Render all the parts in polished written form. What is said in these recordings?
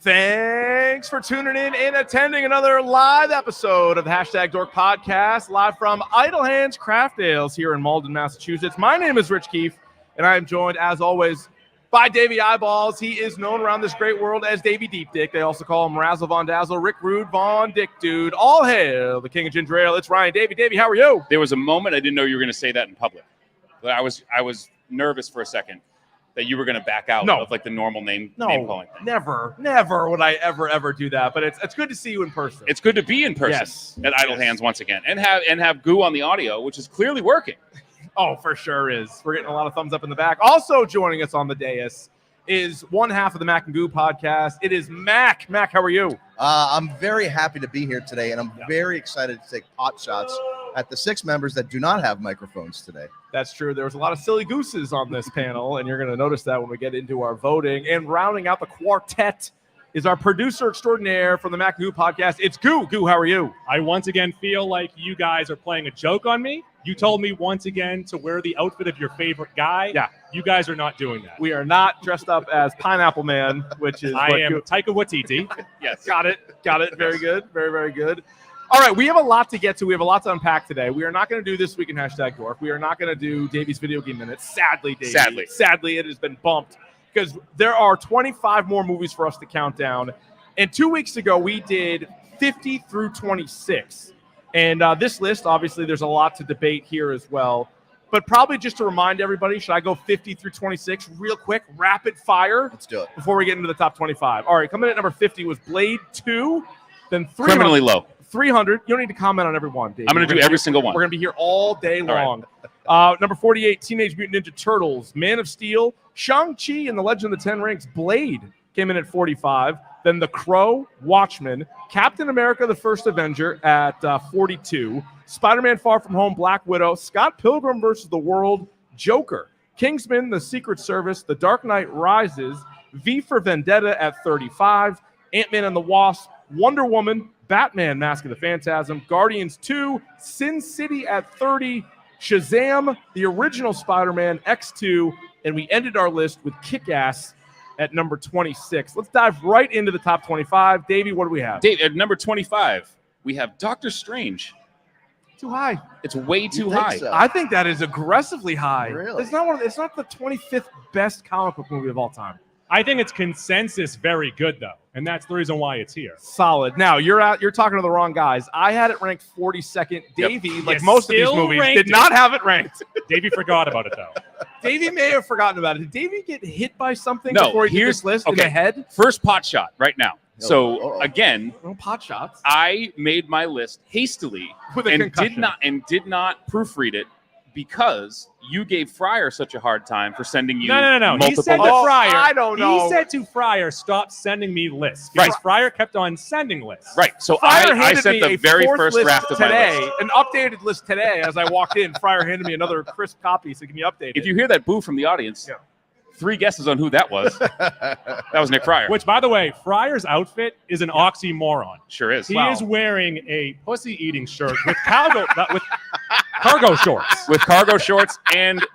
Thanks for tuning in and attending another live episode of the Hashtag Dork Podcast, live from Idle Hands Craft Ales here in Malden, Massachusetts. My name is Rich Keefe, and I am joined, as always, by Davey Eyeballs. He is known around this great world as Davey Deep Dick. They also call him Razzle Von Dazzle, Rick Rude Von Dick Dude. All hail the King of Ginger Ale. It's Ryan. Davey, how are you? There was a moment I didn't know you were going to say that in public. I was nervous for a second that you were going to back out of like the normal name calling thing. Never would I ever do that. But it's good to see you in person. It's good to be in person at Idle Hands once again, and have Goo on the audio, which is clearly working. Oh, for sure is. We're getting a lot of thumbs up in the back. Also joining us on the dais is one half of the Mac and Goo podcast. It is Mac. Mac, how are you? I'm very happy to be here today, and I'm very excited to take pot shots at the 6 members that do not have microphones today. That's true. There was a lot of silly gooses on this panel, and you're going to notice that when we get into our voting. And rounding out the quartet is our producer extraordinaire from the Mac and Goo podcast. It's Goo. Goo, how are you? I once again feel like you guys are playing a joke on me. You told me once again to wear the outfit of your favorite guy. Yeah. You guys are not doing that. We are not dressed up as Pineapple Man, which is I am Taika Waititi. Yes. Got it. Very good. Very good. All right, we have a lot to get to. We have a lot to unpack today. We are not going to do This Week in Hashtag Dork. We are not going to do Davey's Video Game Minute. Sadly, Davey. Sadly, it has been bumped because there are 25 more movies for us to count down. And 2 weeks ago, we did 50 through 26. And this list, obviously, there's a lot to debate here as well. But probably just to remind everybody, should I go 50 through 26 real quick, rapid fire? Let's do it. Before we get into the top 25. All right, coming in at number 50 was Blade 2, then 300. Criminally low. 300. You don't need to comment on every one, Dave. I'm going to do every single one. We're going to be here all day long. Right. Number 48, Teenage Mutant Ninja Turtles, Man of Steel, Shang-Chi and the Legend of the Ten Rings, Blade came in at 45. Then The Crow, Watchmen, Captain America, the First Avenger at 42. Spider-Man Far From Home, Black Widow, Scott Pilgrim vs. the World, Joker, Kingsman, The Secret Service, The Dark Knight Rises, V for Vendetta at 35. Ant-Man and the Wasp, Wonder Woman, Batman, Mask of the Phantasm, Guardians 2, Sin City at 30, Shazam, the original Spider-Man, X2, and we ended our list with Kick-Ass at number 26. Let's dive right into the top 25. Davey, what do we have? Dave, at number 25, we have Doctor Strange. Too high. It's way too high. So? I think that is aggressively high. Really? It's not the 25th best comic book movie of all time. I think it's consensus very good, though. And that's the reason why it's here. Solid. Now, you're talking to the wrong guys. I had it ranked 42nd. Davey, like most of these movies, did not have it ranked. Davey forgot about it, though. Davey may have forgotten about it. Did Davey get hit by something before he did this list in the head? First pot shot right now. Again, no pot shots. I made my list hastily With a concussion. did not proofread it because you gave Fryer such a hard time for sending you No. multiple He said to lists. Fryer. I don't know. He said to Fryer, stop sending me lists. Because Fryer kept on sending lists. Right. So Fryer I handed sent me the a very fourth first list draft of my today, list. an updated list today. As I walked in, Fryer handed me another crisp copy so it can be updated. If you hear that boo from the audience, 3 guesses on who that was. That was Nick Fryer. Which, by the way, Fryer's outfit is an oxymoron. Sure is. He is wearing a pussy-eating shirt with cargo shorts. With cargo shorts and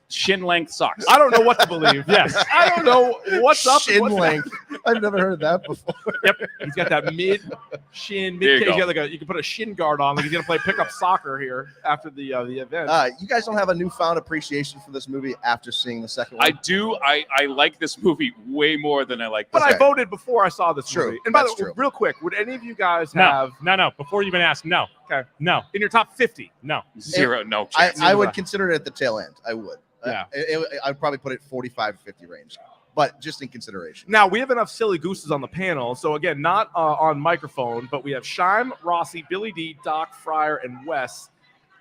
shin-length socks. I don't know what to believe. Yes. I don't know what's up. Shin length. I've never heard that before. Yep. He's got that mid-shin, There you mid-cage. go. You can put a shin guard on. Like he's going to play pickup soccer here after the event. You guys don't have a newfound appreciation for this movie after seeing the second one? I do. I like this movie way more than I like this. But I voted before I saw this True. movie. And by the That's way, true. real quick, would any of you guys have No. Before you even ask, no. Okay. No. in your top 50? No. Zero. No chance. I would consider it at the tail end. I would. Yeah. I'd probably put it 45 to 50 range, but just in consideration. Now, we have enough silly gooses on the panel. So, again, not on microphone, but we have Shime, Rossi, Billy D, Doc, Fryer, and Wes.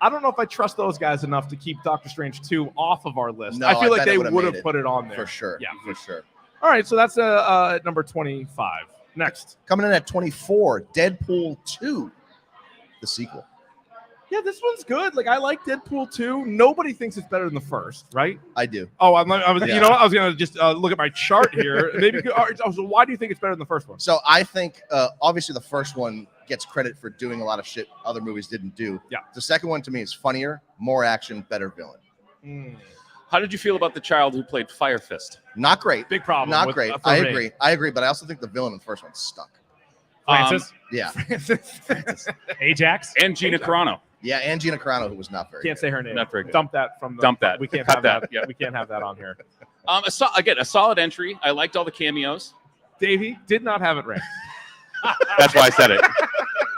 I don't know if I trust those guys enough to keep Doctor Strange 2 off of our list. No, I feel like bet they it would've would made have it. put it on there. For sure. Yeah. For sure. All right, so that's at number 25. Next. Coming in at 24, Deadpool 2, the sequel. Yeah, this one's good. Like, I like Deadpool 2. Nobody thinks it's better than the first, right? I do. Oh, I was. Yeah. You know what? I was gonna just look at my chart here. Maybe. So why do you think it's better than the first one? So I think obviously the first one gets credit for doing a lot of shit other movies didn't do. Yeah. The second one to me is funnier, more action, better villain. How did you feel about the child who played Fire Fist? Not great. Big problem. Not with- great. for I me. agree, but I also think the villain in the first one stuck. Francis, Yeah. Ajax. And Gina Carano. Yeah, and Gina Carano, who was not very Can't good. say her name. Not very good. Dump that from the. Dump that. We can't Cut have that. that. Yeah. We can't have that on here. A solid entry. I liked all the cameos. Davey did not have it ranked. That's why I said it.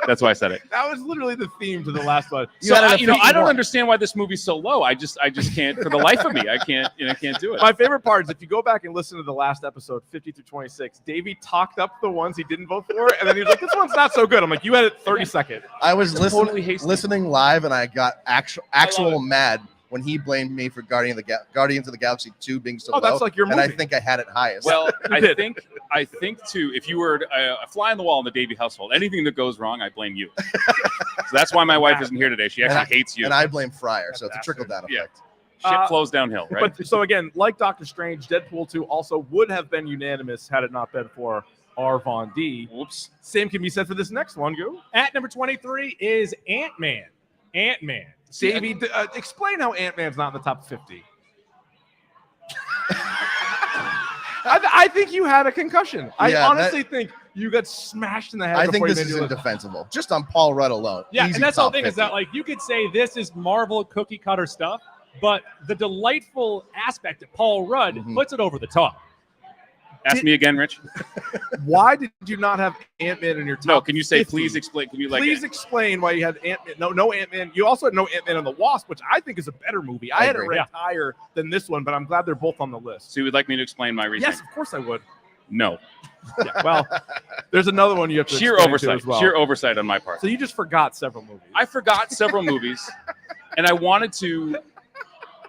That's why I said it. That was literally the theme to the last one. So had it I, at you know, I 51. don't understand why this movie's so low. I just can't for the life of me. I can't do it. My favorite part is if you go back and listen to the last episode, 50 through 26, Davey talked up the ones he didn't vote for, and then he was like, "This one's not so good." I'm like, "You had it 30-second." I was Totally hasty. listening live, and I got actual mad when he blamed me for Guardians of the Galaxy 2 being so Oh, low. that's like your and I movie. think I had it highest. Well, You I did. think too. If you were a fly on the wall in the Davey household, anything that goes wrong, I blame you. So that's why my wife isn't here today. She actually hates you. and I blame Fryer, so it's a Bastard. trickle down Yeah. effect. Shit flows downhill, right? But so again, like Doctor Strange, Deadpool 2 also would have been unanimous had it not been for R. Von D. Whoops. Same can be said for this next one, Goo. At number 23 is Ant-Man. Ant-Man. Davey, explain how Ant-Man's not in the top 50. I think you had a concussion. I Yeah, honestly think you got smashed in the head. I think before you this made is your list. indefensible. Just on Paul Rudd alone. Yeah, Easy and that's the whole top thing is 50. that, like, you could say this is Marvel cookie cutter stuff, but the delightful aspect of Paul Rudd Mhm. puts it over the top. Ask me again, Rich. Why did you not have Ant-Man in your top? No, can you say 50? please explain? Can you Please explain why you had Ant-Man. No Ant-Man. You also had no Ant-Man and the Wasp, which I think is a better movie. I had it agree. ranked higher than this one, but I'm glad they're both on the list. So you would like me to explain my reasoning? Yes, of course I would. No. Yeah, well, there's another one you have to Sheer explain to oversight. as well. Sheer oversight on my part. So you just forgot several movies. I forgot several movies, and I wanted to.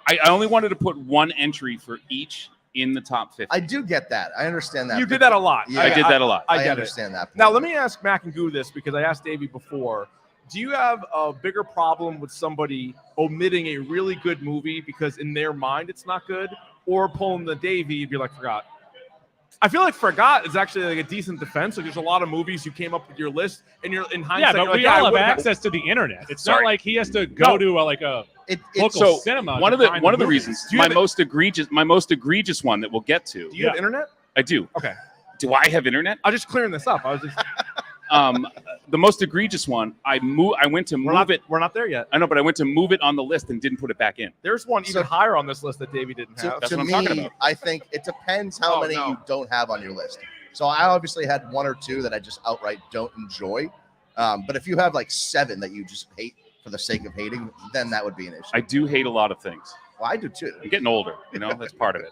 I only wanted to put one entry for each in the top 50. I do get that. I understand that. You did that a lot. Yeah. I did that a lot. I I get understand that. it. Now let me ask Mac and Goo this because I asked Davey before. Do you have a bigger problem with somebody omitting a really good movie because in their mind it's not good, or pulling the Davey and be like, forgot? I feel like forgot is actually like a decent defense. Like there's a lot of movies you came up with your list, and you're in Yeah, hindsight. but you're like, we all I have would've had- access to the internet. It's Sorry. not like he has to go to like a local So cinema. one to of the find one of the movies. reasons Do you my have it- most egregious one that we'll get to. Do you have internet? I do. Okay. Do I have internet? I'm just clearing this up. I was just The most egregious one. I went to move it. We're not there yet. I know, but I went to move it on the list and didn't put it back in. There's one even So- higher on this list that Davey didn't To, have. That's to what I'm me, talking about. I think it depends how Oh, many no. you don't have on your list. So I obviously had one or two that I just outright don't enjoy. But if you have like 7 that you just hate for the sake of hating, then that would be an issue. I do hate a lot of things. Well, I do too. I'm getting older. That's part of it.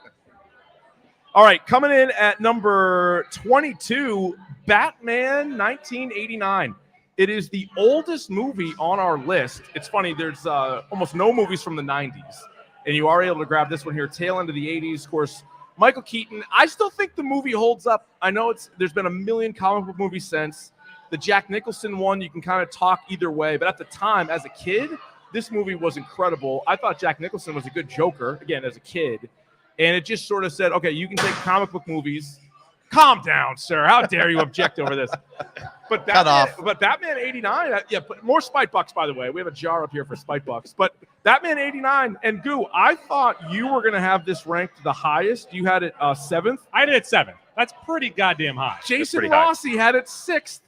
All right, coming in at number 22, Batman 1989. It is the oldest movie on our list. It's funny, there's almost no movies from the 90s, and you are able to grab this one here, tail end of the 80s. Of course, Michael Keaton. I still think the movie holds up. I know there's been a million comic book movies since. The Jack Nicholson one, you can kind of talk either way, but at the time, as a kid, this movie was incredible. I thought Jack Nicholson was a good Joker, again, as a kid. And it just sort of said, okay, you can take comic book movies. Calm down, sir. How dare you object over this? But Batman 89, but more Spite Bucks, by the way. We have a jar up here for Spite Bucks. But Batman 89, and Goo, I thought you were going to have this ranked the highest. You had it 7th. I had it at 7. That's pretty goddamn high. Jason pretty high. Rossi had it 6th.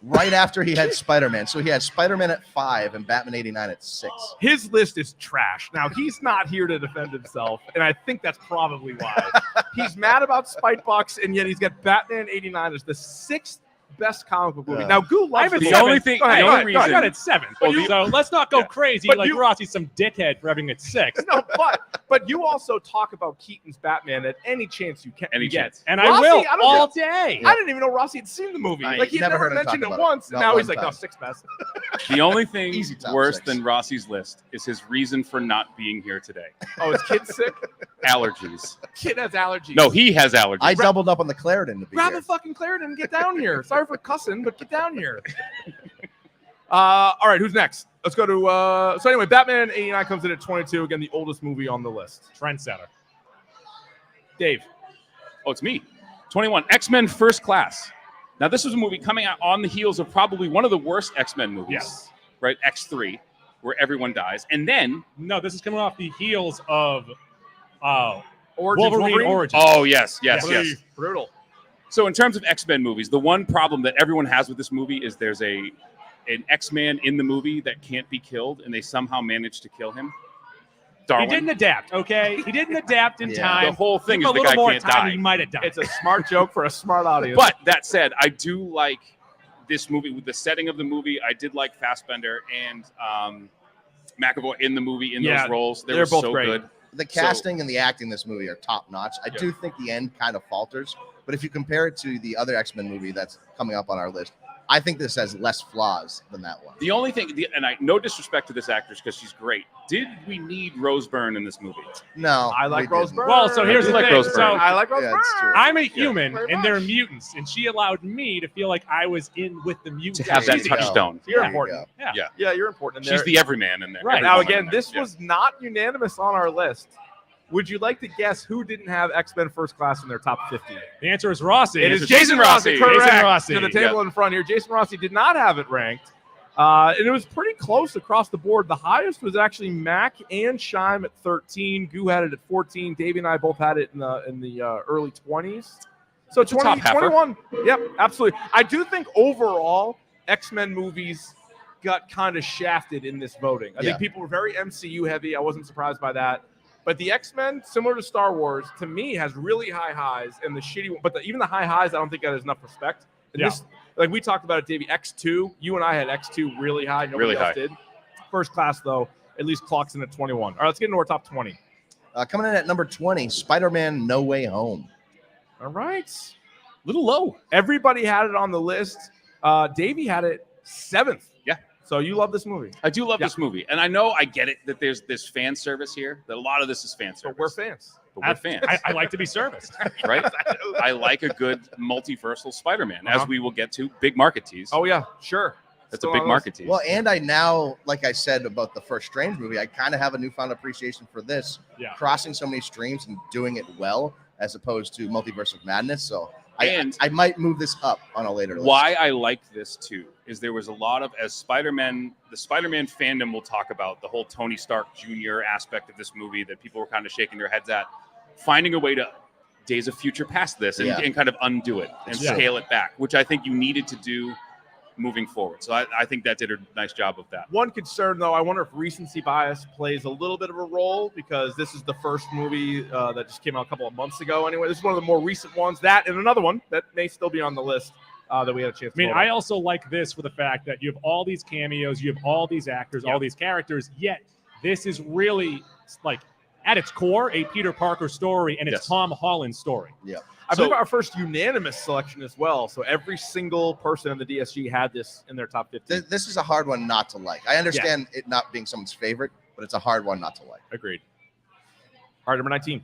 Right after he had Spider-Man. So he had Spider-Man at 5 and Batman 89 at 6. His list is trash. Now, he's not here to defend himself, and I think that's probably why. He's mad about Spite Bucks, and yet he's got Batman 89 as the 6th best comic book movie. Yeah. Now, Goo I loves have it the The seven. only thing, Go ahead, the go only ahead, go I reason, got it at 7. Well, you- So let's not go crazy but like you- Rossi's some dickhead for having it 6. No, but you also talk about Keaton's Batman at any chance you can. Any you get. chance. And Rossi, I will I don't all get- day. I didn't even know Rossi had seen the movie. I Like he never never heard him mentioned talk it about it. once. Not Now one he's like, time. no, 6th best. the only thing Easy top worse 6. than Rossi's list is his reason for not being here today. Oh, is kid sick? Allergies. Kid has allergies. No, he has allergies. I doubled up on the Clarendon to be Grab here. a fucking Clarendon and get down here. Sorry for cussing, but get down here. All right, who's next? Let's go to. So anyway, Batman 89 comes in at 22. Again, the oldest movie on the list. Trendsetter. Dave. Oh, it's me. 21. X-Men First Class. Now, this was a movie coming out on the heels of probably one of the worst X-Men movies, Yes. right? X3, where everyone dies. And then... No, this is coming off the heels of Origins, Wolverine Origins. Oh, yes. Brutal. So in terms of X-Men movies, the one problem that everyone has with this movie is there's an X-Man in the movie that can't be killed, and they somehow managed to kill him. Darwin. He didn't adapt, okay? He didn't adapt in time. The whole thing Give is him the a guy little more can't time, die. He might have died. It's a smart joke for a smart audience. But that said, I do like this movie with the setting of the movie. I did like Fassbender and McAvoy in the movie in those roles. They're both so great. good. The casting and the acting in this movie are top notch. I do think the end kind of falters, but if you compare it to the other X-Men movie that's coming up on our list, I think this has less flaws than that one. The only thing, and no disrespect to this actress because she's great. Did we need Rose Byrne in this movie? No, I like we Rose didn't. Byrne. Well, so here's the like thing. Rose Byrne. So I like Rose Yeah, it's true. Byrne. I'm a human, very and they're much. mutants, and she allowed me to feel like I was in with the mutants. To have that There you go. touchstone. You're Yeah. important. Yeah. Yeah, you're important in there. She's the everyman in there. Right. Now, Everyone again, in there. this was not unanimous on our list. Would you like to guess who didn't have X-Men First Class in their top 50? The answer is Rossi. It is Jason Jason Rossi. Rossi. Correct. Jason Rossi. To the table in front here. Jason Rossi did not have it ranked. And it was pretty close across the board. The highest was actually Mac and Shime at 13. Goo had it at 14. Davey and I both had it in the early 20s. So It's a top 20, halfer. 21. Yep, absolutely. I do think overall X-Men movies got kind of shafted in this voting. I think people were very MCU heavy. I wasn't surprised by that. But the X-Men, similar to Star Wars, to me has really high highs, and the shitty one. But even the high highs, I don't think that has enough respect. And this, like we talked about it, Davey, X2. You and I had X2 really high. Nobody Really else high. did. First Class, though, at least clocks in at 21. All right, let's get into our top 20. Coming in at number 20, Spider-Man No Way Home. All right. little low. Everybody had it on the list. Davey had it 7th. Yeah. So you love this movie. I do love this movie. And I know I get it that there's this fan service here, that a lot of this is fan service. But we're fans. But we're fans, I like to be serviced. right? I like a good multiversal Spider-Man, as we will get to. Big market tease. Oh, yeah, sure. That's Still a big on market tease. Well, and I now, like I said about the first Strange movie, I kind of have a newfound appreciation for this, crossing so many streams and doing it well, as opposed to Multiverse of Madness. So I might move this up on a later list. Why I like this too is there was a lot of, as Spider-Man, the Spider-Man fandom will talk about the whole Tony Stark Jr. aspect of this movie that people were kind of shaking their heads at, finding a way to Days of Future past this and kind of undo it and scale it back, which I think you needed to do moving forward. So I think that did a nice job of that. One concern, though, I wonder if recency bias plays a little bit of a role, because this is the first movie that just came out a couple of months ago. Anyway, this is one of the more recent ones. That and another one that may still be on the list that we had a chance to vote on. I also like this for the fact that you have all these cameos, you have all these actors, all these characters, yet this is really, like, at its core, a Peter Parker story, and it's Tom Holland's story. Yeah. I believe our first unanimous selection as well. So every single person in the DSG had this in their top 50. This is a hard one not to like. I understand it not being someone's favorite, but it's a hard one not to like. Agreed. All right, number 19.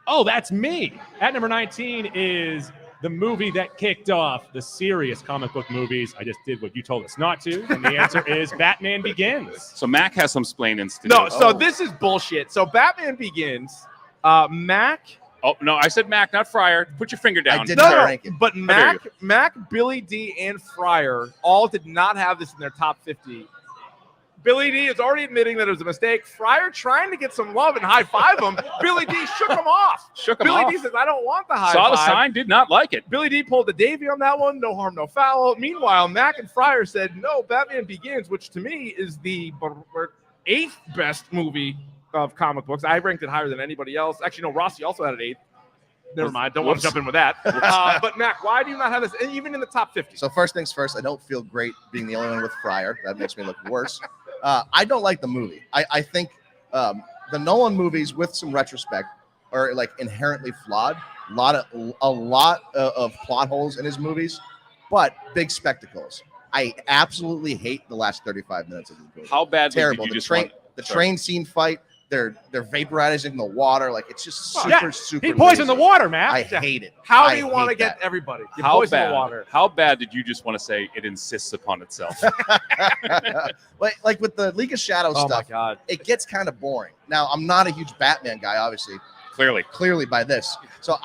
Oh, that's me. At number 19 is the movie that kicked off the serious comic book movies. I just did what you told us not to, and the answer is Batman Begins. So Mac has some splaining to do. No, so this is bullshit. So Batman Begins, Mac. Oh, no, I said Mac, not Fryer. Put your finger down. I did not rank it. But Mac, Billy D, and Fryer all did not have this in their top 50. Billy D is already admitting that it was a mistake. Fryer trying to get some love and high-five him. Billy D shook him off. Billy D says, I don't want the high-five. Saw the sign, did not like it. Billy D pulled the Davey on that one. No harm, no foul. Meanwhile, Mac and Fryer said, no, Batman Begins, which to me is the 8th best movie of comic books. I ranked it higher than anybody else. Actually, no, Rossi also had it 8th. Never mind. Don't want to jump in with that. But Mac, why do you not have this even in the top 50? So first things first, I don't feel great being the only one with Fryer. That makes me look worse. I don't like the movie. I think the Nolan movies, with some retrospect, are like inherently flawed. A lot of plot holes in his movies, but big spectacles. I absolutely hate the last 35 minutes of the movie. How bad Terrible. did you The train scene fight. They're vaporizing the water. Like, it's just super. He poisoned lazy. the water, man. I hate it. How do you want to get everybody? You How poison bad? the water. How bad did you just want to say it insists upon itself? like with the League of Shadows Oh stuff, my God. it gets kind of boring. Now, I'm not a huge Batman guy, obviously, Clearly. by this. So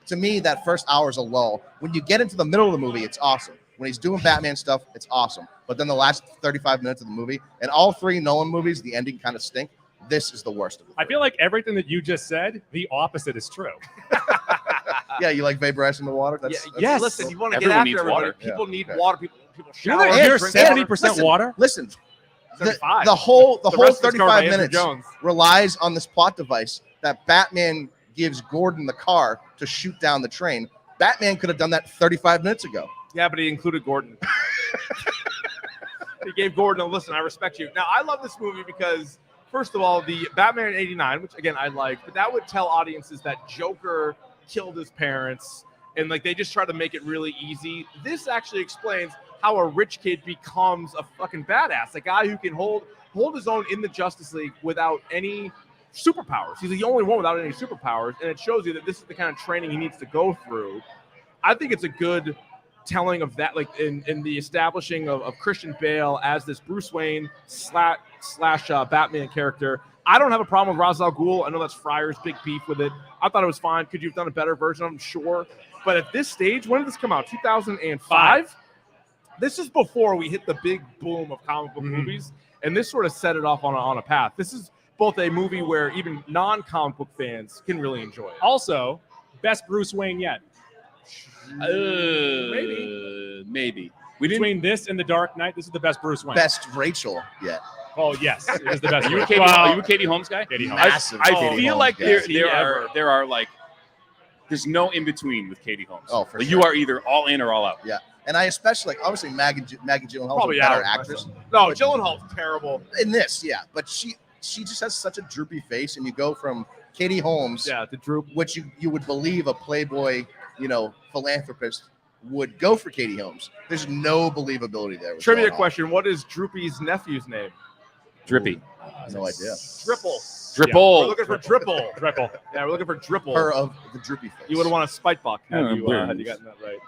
to me, that first hour is a lull. When you get into the middle of the movie, it's awesome. When he's doing Batman stuff, it's awesome. But then the last 35 minutes of the movie, and all 3 Nolan movies, the ending kind of stink. This is the worst of it. I feel like everything that you just said, the opposite is true. Yeah, you like vaporize in the water? Yes. Listen, you want to get Everyone after needs everybody. water. People need okay. water. People shower. And You're drink 70% water. water? Listen, 75. the whole The rest is covered by 35 Andrew minutes Jones. relies on this plot device that Batman gives Gordon the car to shoot down the train. Batman could have done that 35 minutes ago. Yeah, but he included Gordon. He gave Gordon a listen. I respect you. Now, I love this movie because, first of all, the Batman in '89, which again I like, but that would tell audiences that Joker killed his parents, and like they just try to make it really easy. This actually explains how a rich kid becomes a fucking badass, a guy who can hold his own in the Justice League without any superpowers. He's the only one without any superpowers, and it shows you that this is the kind of training he needs to go through. I think it's a good telling of that, like in the establishing of Christian Bale as this Bruce Wayne slash Batman character. I don't have a problem with Ra's al Ghul. I know that's Fryer's big beef with it. I thought it was fine. Could you have done a better version of him? Sure. But at this stage, when did this come out? 2005? This is before we hit the big boom of comic book movies, and this sort of set it off on a path. This is both a movie where even non-comic book fans can really enjoy it. Also, best Bruce Wayne yet. Maybe. Between this and The Dark Knight, this is the best Bruce Wayne. Best Rachel yet. Oh, yes. It is the best. Are you a Well, Katie Holmes guy? Katie Holmes. Massive I Katie feel Holmes like guy. there are like there's no in between with Katie Holmes. Oh, for Like, sure. You are either all in or all out. Yeah. And I especially, like, obviously, Maggie Gyllenhaal Probably is a better out. actress. No, Gyllenhaal's terrible. In this, yeah. But she just has such a droopy face, and you go from Katie Holmes, Yeah, the droop. which you would believe a playboy, philanthropist would go for Katie Holmes. There's no believability there. Trivia question: what is Droopy's nephew's name? Drippy. No idea. Dripple. Dripple. We're looking for Dripple. Triple. Yeah, we're looking for Dripple. Her of the droopy face. You would have won a spite buck had Oh, you Bruce. gotten that right.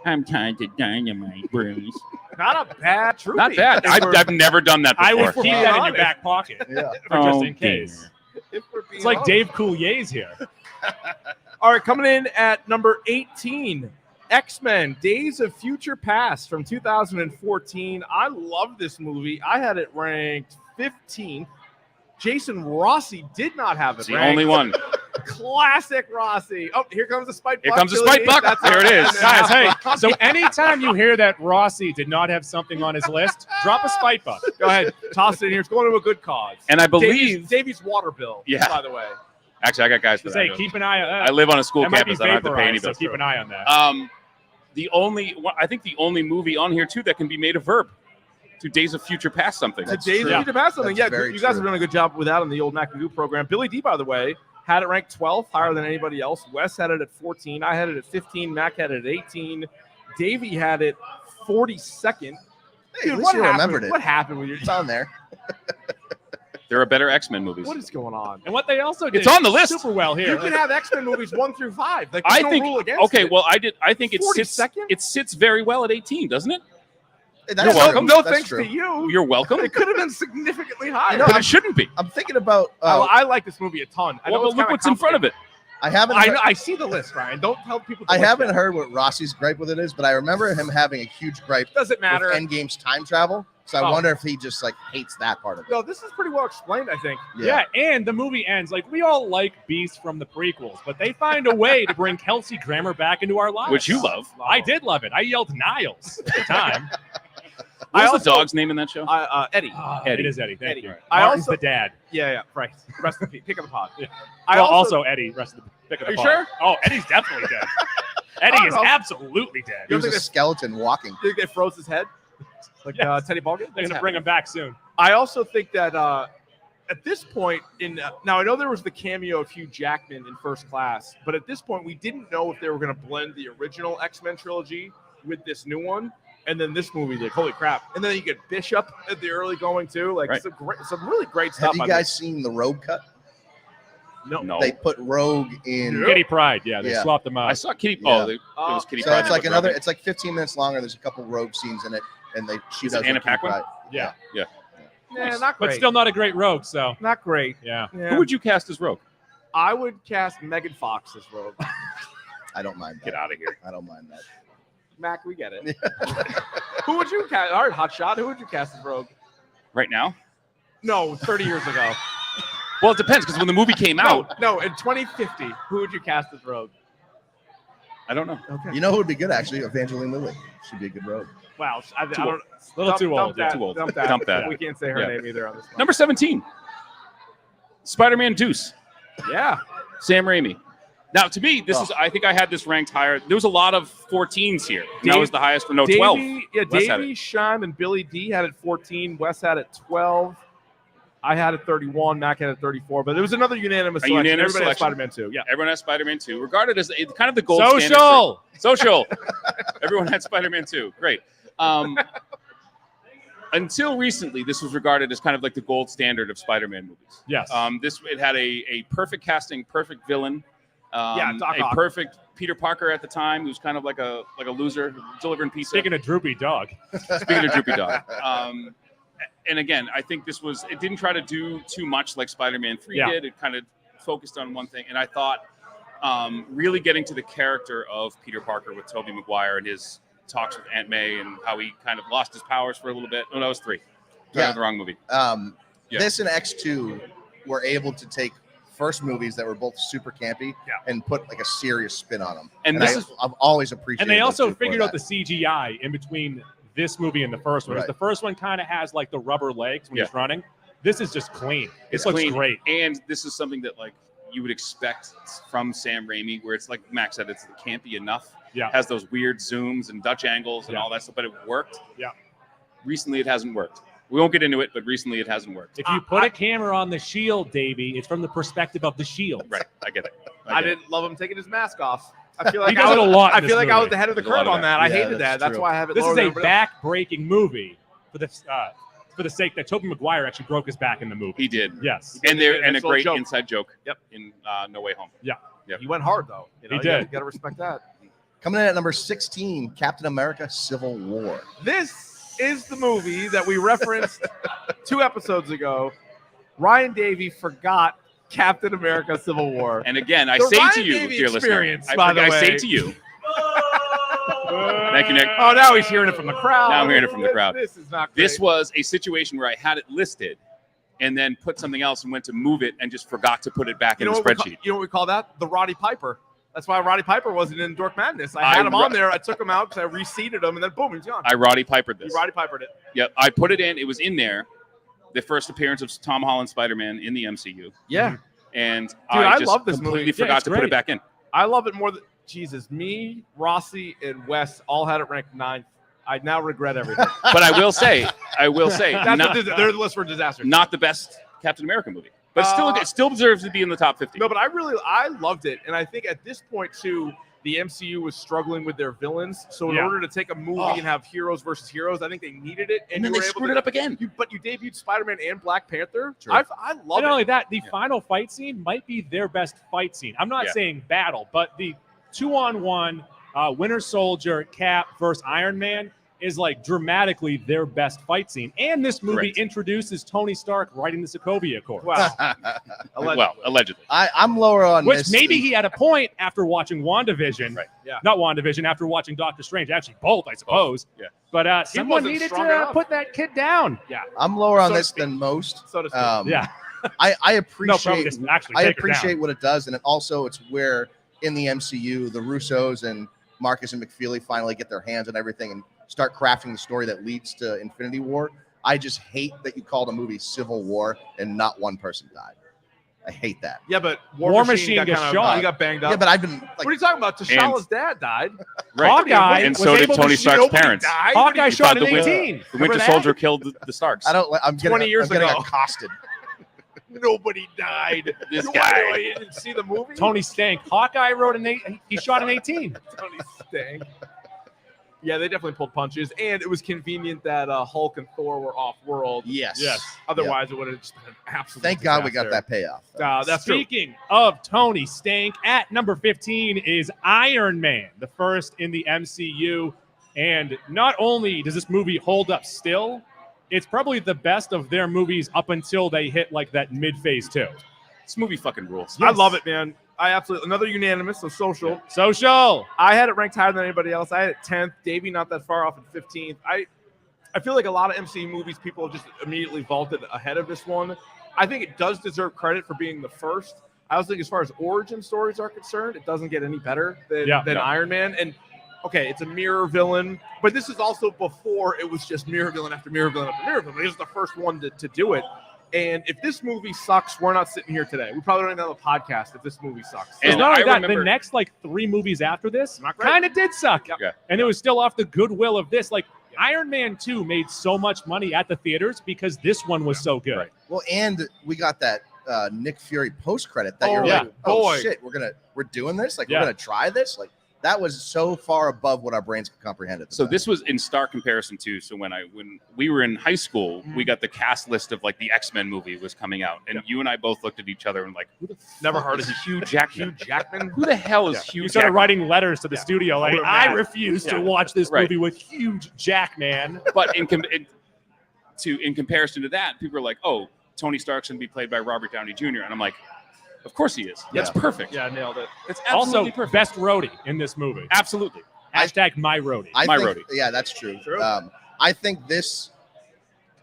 I'm tied to dynamite, Bruce. Not a bad Droopy. Not bad. I've never done that before. I would keep that in your honest. back pocket Yeah. for just in case. If we're being It's like honest. Dave Coulier's here. All right, coming in at number 18, X-Men: Days of Future Past from 2014. I love this movie. I had it ranked 15th. Jason Rossi did not have it It's the ranked. only one. Classic Rossi. Oh, here comes the spite Here buck. comes the Billy spite D. buck. That's There it is. Guys, hey, so anytime you hear that Rossi did not have something on his list, drop a spite buck. Go ahead, toss it in here. It's going to a good cause. And I believe, Davey's water bill. Yeah. By the way, actually, I got guys for Just that. say, keep an eye on I that. live on a school That might be campus. I don't have to pay any vaporized, so bills. keep an eye on that. I think the only movie on here too that can be made a verb. 2 Days of Future Past something. That's Days of true. Future Past something. That's Yeah, very you guys true. have done a good job with that on the old McAdoo program. Billy D, by the way, had it ranked 12th, higher than anybody else. Wes had it at 14. I had it at 15. Mac had it at 18. Davey had it 42nd. Hey, at least you remembered it. What happened with your? It's on there. There are better X-Men movies. What is going on? And what they also did It's on the list. super well here. You can have X-Men movies 1 through 5. Like, I there's no think. rule against Okay, it. well, I think it sits. 42nd? It sits very well at 18, doesn't it? That's You're welcome. true. No That's thanks true. to you. You're welcome. It could have been significantly higher. know, But it shouldn't be. I'm thinking about. I like this movie a ton. I know Well, it's look kinda what's in front of it. I haven't. I heard- know. I see the list, Ryan. Don't tell people. I haven't heard what Rossi's gripe with it is, but I remember him having a huge gripe Doesn't with matter. Endgame's time travel. So I Oh. wonder if he just like hates that part of it. No, this is pretty well explained. I think. Yeah, and the movie ends like we all like Beast from the prequels, but they find a way to bring Kelsey Grammer back into our lives. Which you love. I did love it. I yelled Niles at the time. What was also- the dog's name in that show? Eddie. Eddie. It is Eddie. Thank Eddie. you. I Martin's also- the dad. Yeah, right. Rest in peace. Pick of the pod. Yeah. I Well, also Eddie. Rest of the pick of Are the you pod. sure? Oh, Eddie's definitely dead. Eddie I is don't know. absolutely dead. He was think a they- skeleton walking. think they froze his head, like Yes. Teddy Ballgame. They're gonna bring him back soon. I also think that at this point now I know there was the cameo of Hugh Jackman in First Class, but at this point we didn't know if they were going to blend the original X-Men trilogy with this new one, and then this movie. Like, holy crap! And then you get Bishop at the early going too. Like Right. some really great stuff. Have you I guys seen the Rogue cut? think. No. They put Rogue in. Yeah. Kitty Pride. Yeah, they Yeah. swapped them out. I saw Kitty. Yeah. It was Kitty So Pryde it's that like was another. Robin. It's like 15 minutes longer. There's a couple Rogue scenes in it, and she Is it does. Anna like Kitty Paquin? Pryde. Yeah. Yeah, not great. But still not a great rogue. So not great. yeah. Yeah. Who would you cast as Rogue? I would cast Megan Fox as Rogue. I don't mind that. Get out of here. I don't mind that. Mac, we get it. Who would you cast? All right, hot shot. Who would you cast as Rogue? Right now? No, 30 years ago. Well, it depends because when the movie came out, No, in 2050, who would you cast as Rogue? I don't know. Okay. You know who would be good actually? Evangeline Lilly. She'd be a good Rogue. Wow, I don't. A little too old. That, Too old. Dump that. Dump that. We can't say her Yeah. name either on this one. Number 17, Spider-Man Deuce, Yeah. Sam Raimi. Now, to me, this is. I think I had this ranked higher. There was a lot of 14s here. And that was the highest for 12. Yeah, Wes had Davey, Sean, and Billy D had it 14. Wes had it 12. I had it 31. Mac had it 34. But it was another unanimous selection. Unanimous Everybody selection. had Spider-Man 2. Yeah. Everyone has Spider-Man 2, regarded as kind of the gold Social. standard. Social. Everyone had Spider-Man 2. Great. Until recently, this was regarded as kind of like the gold standard of Spider-Man movies. Yes. It had a perfect casting, perfect villain. Doc a Ock. perfect Peter Parker at the time, who was kind of like a loser delivering pizza. Speaking of droopy dog. Speaking of Droopy Dog. And again, I think it didn't try to do too much like Spider-Man 3 did. It kind of focused on one thing. And I thought really getting to the character of Peter Parker with Tobey Maguire and his talks with Aunt May and how he kind of lost his powers for a little bit. Oh, that was 3. That was the wrong movie. Yeah. This and X2 were able to take first movies that were both super campy and put like a serious spin on them. And I've always appreciated. And they also those two for figured out that. the CGI in between this movie and the first one. 'Cause the first one kind of has like the rubber legs when he's running. This is just clean. It looks clean. great. And this is something that like you would expect from Sam Raimi, where it's like Max said, it's campy enough. Yeah. Has those weird zooms and Dutch angles and all that stuff, but it worked. Yeah. Recently, it hasn't worked. We won't get into it, but recently it hasn't worked. If you put a camera on the shield, Davey, it's from the perspective of the shield. Right, I get it. I didn't love him taking his mask off. I feel like He does it a lot in I this feel like I was movie. the head of the There's a lot curve of on that. that. I Yeah, hated that's that. That's true. why I have it This is lower a than everybody else. back-breaking movie for the sake that Tobey Maguire actually broke his back in the movie. He did. Yes. And did. a It's a great joke. inside joke. Yep. In No Way Home. He went hard though. You know, He did. You got to respect that. Coming in at number 16, Captain America: Civil War. This is the movie that we referenced 2 episodes ago. Ryan Davey forgot Captain America: Civil War. And again, I The say Ryan to you, Davey dear listener, experience, by the I say way. to you, thank you, Nick. Oh, now he's hearing it from the crowd. Now I'm hearing it from the crowd. This is not great. This was a situation where I had it listed and then put something else and went to move it and just forgot to put it back in the spreadsheet. You know what we call that? The Roddy Piper. That's why Roddy Piper wasn't in Dork Madness. I I had him ro- on there. I took him out because I reseated him, and then boom, he's gone. I Roddy Pipered this. You Roddy Pipered it. Yep, I put it in. It was in there. The first appearance of Tom Holland Spider-Man in the MCU. Yeah. And I just love this completely movie. forgot it's to put great. it back in. I love it more than Jesus. Me, Rossi, and Wes all had it ranked 9th. I now regret everything. But I will say, That's not, they're the list for disaster. not the best Captain America movie. But it still deserves to be in the top 50. No, but I loved it, and I think at this point too, the MCU was struggling with their villains. So in order to take a movie and have heroes versus heroes, I think they needed it, and then you they were able screwed to- it up again. But you debuted Spider-Man and Black Panther. True. I love And not it. only that, the final fight scene might be their best fight scene. I'm not saying battle, but the 2-on-1 Winter Soldier, Cap versus Iron Man is like dramatically their best fight scene. And this movie Correct. introduces Tony Stark writing the Sokovia Accord. Wow. Well, allegedly. I'm lower on Which this. maybe he had a point after watching WandaVision. Right. Yeah. Not WandaVision, after watching Doctor Strange. Actually, both, I suppose. Yeah. But someone wasn't needed strong to enough. put that kid down. I'm lower on So to this speak. than most. So to speak. Yeah. I No, probably appreciate just actually I take her appreciate down. what it does, and it's where in the MCU the Russos and Marcus and McFeely finally get their hands on everything and start crafting the story that leads to Infinity War. I just hate that you called a movie Civil War and not one person died. I hate that. Yeah, but War Machine got kinda- shot. He got banged up. Yeah, but I've been what are you talking about? T'Challa's dad died. Right. Hawkeye And was so did able to Tony shoot- Stark's Nobody parents. died. Hawkeye You shot thought in the Winter- 18. The Winter Remember that? Soldier killed the Starks. I don't. I'm getting, 20 years I'm getting ago. accosted. Nobody died. This Why, guy. You didn't see the movie? Tony Stank. Hawkeye wrote he shot an 18. Tony Stank. Yeah, they definitely pulled punches, and it was convenient that Hulk and Thor were off-world. Yes. Yes. Otherwise, it would have just been an absolute. Thank God we got disaster. that payoff. That's true. Speaking of Tony Stank, at number 15 is Iron Man, the first in the MCU. And not only does this movie hold up still, it's probably the best of their movies up until they hit like that mid-phase 2. This movie fucking rules. I love it, man. I absolutely another unanimous. So Social. Social. I had it ranked higher than anybody else. I had it 10th. Davey not that far off at 15th. I feel like a lot of MCU movies people have just immediately vaulted ahead of this one. I think it does deserve credit for being the first. I also think as far as origin stories are concerned, it doesn't get any better than Iron Man. And okay, it's a mirror villain, but this is also before it was just mirror villain after mirror villain after mirror villain. This is the first one to do it. And if this movie sucks, we're not sitting here today. We probably don't even have a podcast if this movie sucks. It's not only that, the next 3 movies after this kind of did suck. Yeah. And it was still off the goodwill of this. Like, Iron Man 2 made so much money at the theaters because this one was so good. Right. Well, and we got that Nick Fury post credit that you're yeah. like, oh Boy. shit, we're doing this. Like, we're gonna try this. Like, that was so far above what our brains could comprehend at the So time. this was in stark comparison too. So when we were in high school, we got the cast list of the X-Men movie was coming out, and you and I both looked at each other and who the Never fuck heard is of Hugh Jackman? Hugh Jackman. Who the hell is Hugh You started Jackman? writing letters to the studio like, We're I mad. refuse to watch this movie with huge Jackman. But in comparison to that, people are like, oh, Tony Stark's going to be played by Robert Downey Jr. And I'm like, of course he is. That's perfect. Yeah, nailed it. It's Also, absolutely perfect. best roadie in this movie. Absolutely. Hashtag my roadie. I My think, roadie. Yeah, that's true. True. I think this,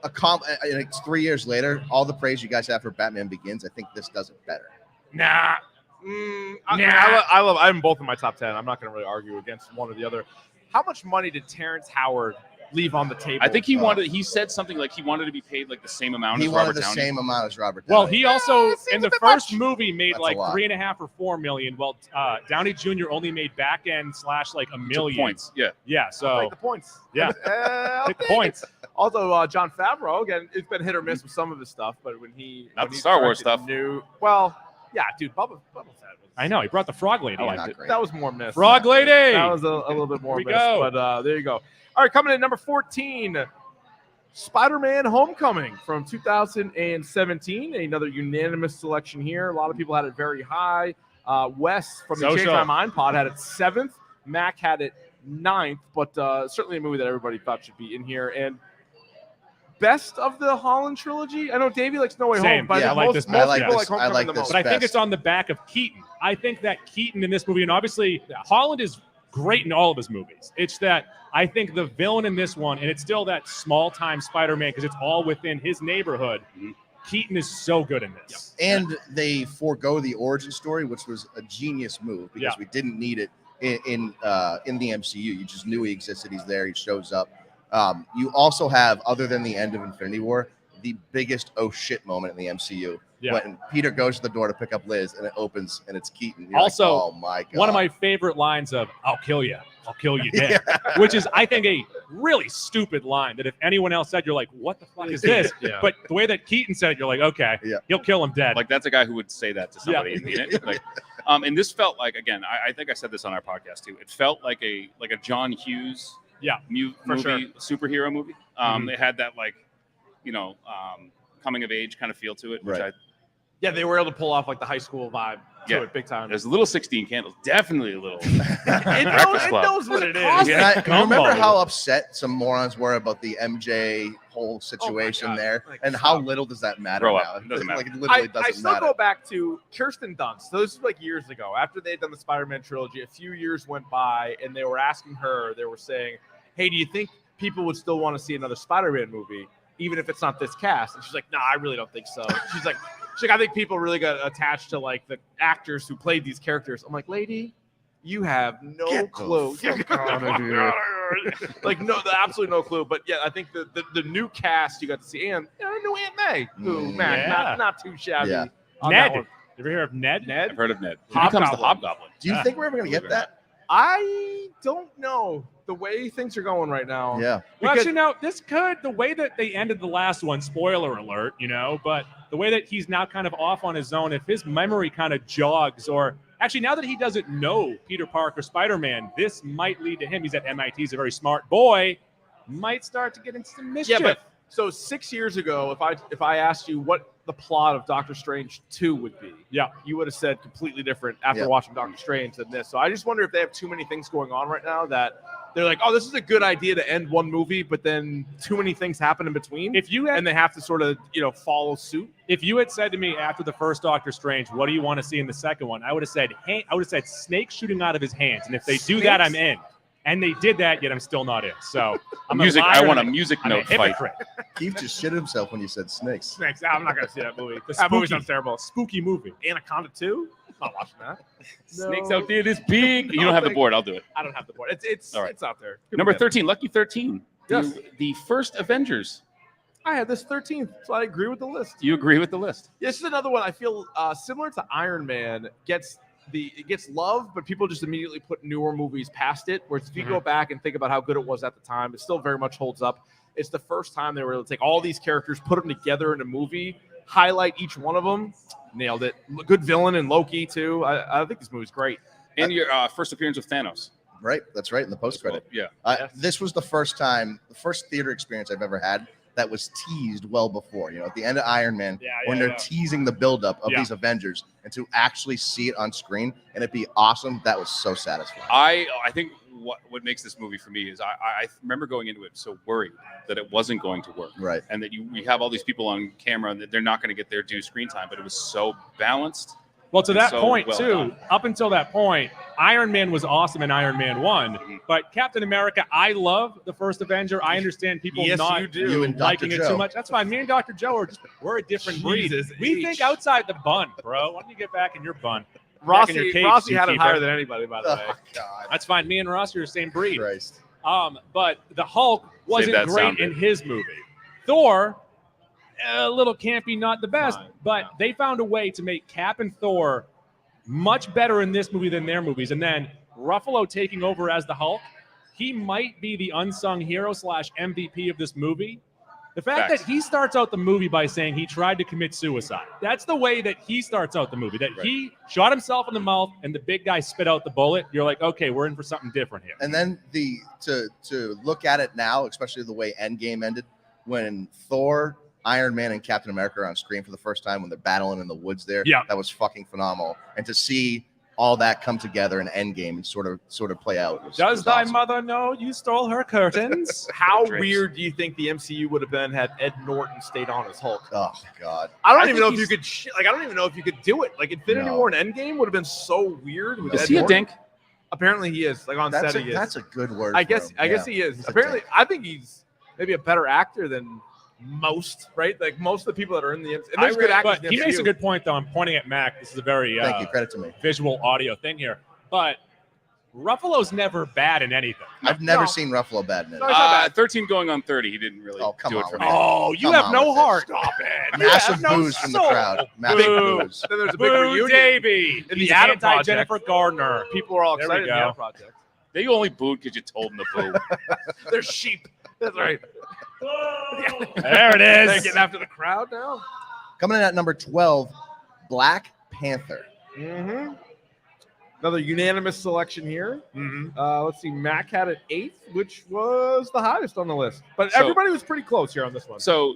it's 3 years later, all the praise you guys have for Batman Begins, I think this does it better. Nah. I love. I'm both in my top 10. I'm not going to really argue against one or the other. How much money did Terrence Howard leave on the table? I think he said something like he wanted to be paid the same amount He as wanted Robert the Downey. same amount as Robert Downey. Well, he also, seems in a the bit first much. movie, made That's a lot. 3.5 or $4 million. Well, Downey Jr. only made back end / $1 million. Points. Yeah. Yeah, I'll so take the points. Yeah. I'll take the take it. points. Also, John Favreau, again, it's been hit or miss with some of his stuff, but when he Not when the he Star Wars directed stuff. Yeah, dude, Boba Fett was. I know, he brought the Frog Lady. I in. liked Not it. great. That was more missed. Frog Lady! That was a little bit more Here we missed, go. but there you go. All right, coming in at number 14, Spider-Man Homecoming from 2017. Another unanimous selection here. A lot of people had it very high. Wes from the Change My Mind pod had it 7th. Mac had it 9th, but certainly a movie that everybody thought should be in here. And best of the Holland trilogy? I know Davey likes No Way Same. Home, but Yeah, I I like think this most best. people Yeah. like Homecoming I like the this most. But I think best. it's on the back of Keaton. I think that Keaton in this movie, and obviously Holland is great in all of his movies. It's that I think the villain in this one, and it's still that small-time Spider-Man because it's all within his neighborhood. Mhm. Keaton is so good in this. And they forego the origin story, which was a genius move because we didn't need it in the MCU. You just knew he existed. He's there. He shows up. You also have, other than the end of Infinity War, the biggest oh shit moment in the MCU. Yeah. When Peter goes to the door to pick up Liz and it opens and it's Keaton. You're Also, like, oh my God. One of my favorite lines of "I'll kill you dead," which is I think a really stupid line that if anyone else said, you're like, "What the fuck is this?" Yeah. But the way that Keaton said it, you're like, "Okay, he'll kill him dead." That's a guy who would say that to somebody and mean it. And this felt like, again, I think I said this on our podcast too. It felt like a John Hughes movie, superhero movie. It had that coming of age kind of feel to it, which Yeah, they were able to pull off the high school vibe to it big time. There's a little 16 Candles, definitely a little. It knows what it is. And I remember how upset some morons were about the MJ whole situation there, and how little does that matter Grow now? up. It doesn't matter. It literally I doesn't still matter. go back to Kirsten Dunst. So this is years ago. After they had done the Spider-Man trilogy, a few years went by, and they were asking her, they were saying, hey, do you think people would still want to see another Spider-Man movie, even if it's not this cast? And she's like, nah, I really don't think so. She's like, I think people really got attached to the actors who played these characters. I'm like, lady, you have no clue. Absolutely no clue. But yeah, I think the new cast you got to see, and new Aunt May, who not too shabby. Yeah. Ned. You ever hear of Ned? I've heard of Ned. He becomes the Hobgoblin. Do you think we're ever going to get that? I don't know the way things are going right now. Yeah. Well, actually, no, the way that they ended the last one, spoiler alert, but the way that he's now kind of off on his own, if his memory kind of jogs, or actually now that he doesn't know Peter Parker, Spider-Man, this might lead to him. He's at MIT, he's a very smart boy, might start to get into some mischief. Yeah, but so 6 years ago, if I asked you what the plot of Doctor Strange 2 would be. Yeah. You would have said completely different after Yeah. watching Doctor Strange than this. So I just wonder if they have too many things going on right now that they're like, oh, this is a good idea to end one movie, but then too many things happen in between. If you had, and they have to sort of, follow suit. if you had said to me after the first Doctor Strange, what do you want to see in the second one? I would have said, snakes shooting out of his hands. And if they do that, I'm in. And they did that, yet I'm still not in. So I'm Music. a liar I want a and music I'm a note fight. hypocrite. Keith just shit himself when you said snakes. Snakes. I'm not going to see that movie. The That movie spooky- sounds terrible. Spooky movie. Anaconda 2? I'm not watching that. Snakes No. out there this big. You don't have the board. I'll do it. I don't have the board. It's All right. it's out there. Number 13, Lucky 13. Yes. The first Avengers. I had this 13th, so I agree with the list. Do you agree with the list? This is another one I feel similar to Iron Man it gets love, but people just immediately put newer movies past it. Whereas if you go back and think about how good it was at the time, it still very much holds up. It's the first time they were able to take all these characters, put them together in a movie, highlight each one of them. Nailed it. Good villain in Loki too. I think this movie's great. And your first appearance of Thanos. Right, that's right, in the post-credit. Yeah. Yes. This was the first theater experience I've ever had that was teased well before. At the end of Iron Man, when they're teasing the buildup of these Avengers, and to actually see it on screen and it be awesome, that was so satisfying. I think what makes this movie for me is I remember going into it so worried that it wasn't going to work. Right. And that you have all these people on camera and that they're not going to get their due screen time, but it was so balanced. Well, to that so point, well too, done. up until that point, Iron Man was awesome in Iron Man 1. But Captain America, I love the first Avenger. I understand people Yes, not you do. You and Dr. liking it Joe. too much. That's fine. Me and Dr. Joe we're a different breed. Jesus We H. think outside the bun, bro. Why don't you get back in your bun? Rossi in your cage, had it Zookeeper. higher than anybody, by the way. Oh, God. That's fine. Me and Ross are the same breed. Christ. But the Hulk wasn't that great sound in bit. his movie. Thor, a little campy, not the best, but they found a way to make Cap and Thor much better in this movie than their movies. And then Ruffalo taking over as the Hulk, he might be the unsung hero / MVP of this movie. The fact Facts. that he starts out the movie by saying he tried to commit suicide. That's the way that he starts out the movie, that he shot himself in the mouth and the big guy spit out the bullet. You're like, okay, we're in for something different here. And then to look at it now, especially the way Endgame ended, when Thor, Iron Man, and Captain America are on screen for the first time when they're battling in the woods there, that was fucking phenomenal. And to see all that come together in Endgame and sort of play out. Does thy awesome. mother know you stole her curtains? How Drapes. weird do you think the MCU would have been had Ed Norton stayed on as Hulk? Oh God. I don't I even know think if you could. I don't even know if you could do it. Like Infinity No. War and Endgame would have been so weird. With Is Ed he a Norton. dink? Apparently he is. Like on That's set, he is. a good word. I for guess. him. I guess Yeah. he is. He's a Apparently, dick. I think he's maybe a better actor than most. Right? Like most of the people that are in the. And there's good actors. But in he the makes a MCU. good point, though. I'm pointing at Mac. This is a very Thank you. Credit to me. visual audio thing here. But Ruffalo's never bad in anything. I've never No. seen Ruffalo bad in it. No, he's not bad. 13 going on 30. He didn't really Oh, come do it on for with me. it. Oh, you Come have on no with it. heart. Stop it. Massive have no boos from the soul. crowd. Massive Boo. boos. Then there's a big Boo reunion. Davey. In the He's Adam anti Project. Jennifer Gardner. People are all There we excited in the go. Adam Project. They only booed because you told them to boo. They're sheep. That's right. There it They're is. getting after the crowd now. Coming in at number 12, Black Panther. Mm-hmm. Another unanimous selection here. Let's see. Mac had it 8th, which was the highest on the list. But So- everybody was pretty close here on this one. So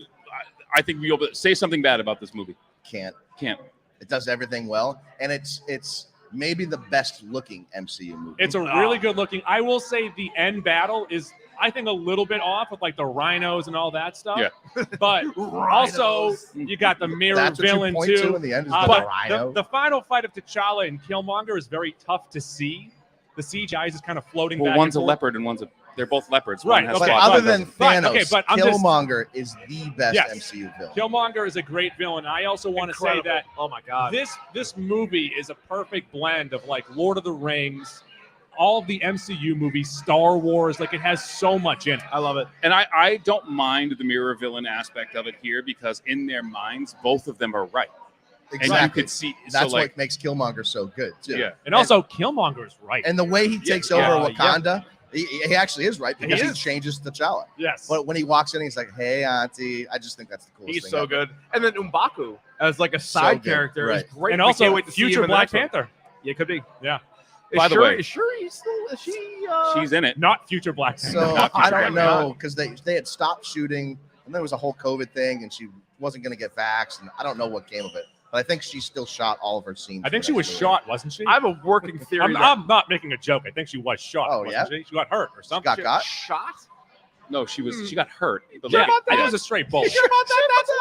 I think we'll say something bad about this movie. Can't. It It does everything well, and it's maybe the best looking MCU movie. It's a really good looking. I will say the end battle is, I think, a little bit off with like the rhinos and all that stuff. Yeah. But also, you got the mirror That's what villain you point too. to in the end is the But rhino. the final fight of T'Challa and Killmonger is very tough to see. The CGI is just kind of floating Well, back. one's a and forth. leopard and they're both leopards. Right, One has but okay, spots, other one than doesn't. Fine, Thanos, okay, but I'm just- Killmonger is the best Yes. MCU villain. Killmonger is a great villain. I also want to say Incredible. that Oh my God. this movie is a perfect blend of like Lord of the Rings, all of the MCU movies, Star Wars. Like it has so much in it. I love it. And I don't mind the mirror villain aspect of it here because in their minds, both of them are right. And you Exactly. could see. That's so like, what makes Killmonger so good too. Yeah. And also, Killmonger is right. And the way he takes yeah, over yeah. Wakanda, he actually is right because he is. changes T'Challa. Yes. But when he walks in, he's like, "Hey, Auntie," I just think that's the coolest He's thing. so ever. good. And then Umbaku as like a side good, character right. is great. and We also, can't wait to see him future in the Black next one. Panther. Yeah, it could be. Yeah. By the way- is Shuri still? Is she? she's in it. Not future Black Panther. So Not I future don't Black know because they had stopped shooting, and there was a whole COVID thing, and she wasn't going to get vaxxed, and I don't know what came of it. But I think she still shot all of her scenes. I think she was shot, wasn't she? I have a working theory. I'm not making a joke. I think she was shot. Oh, wasn't yeah? She got hurt or something. Got shot? No, she got hurt. But Yeah, like, I think it was a straight bullet. You sure about that? That's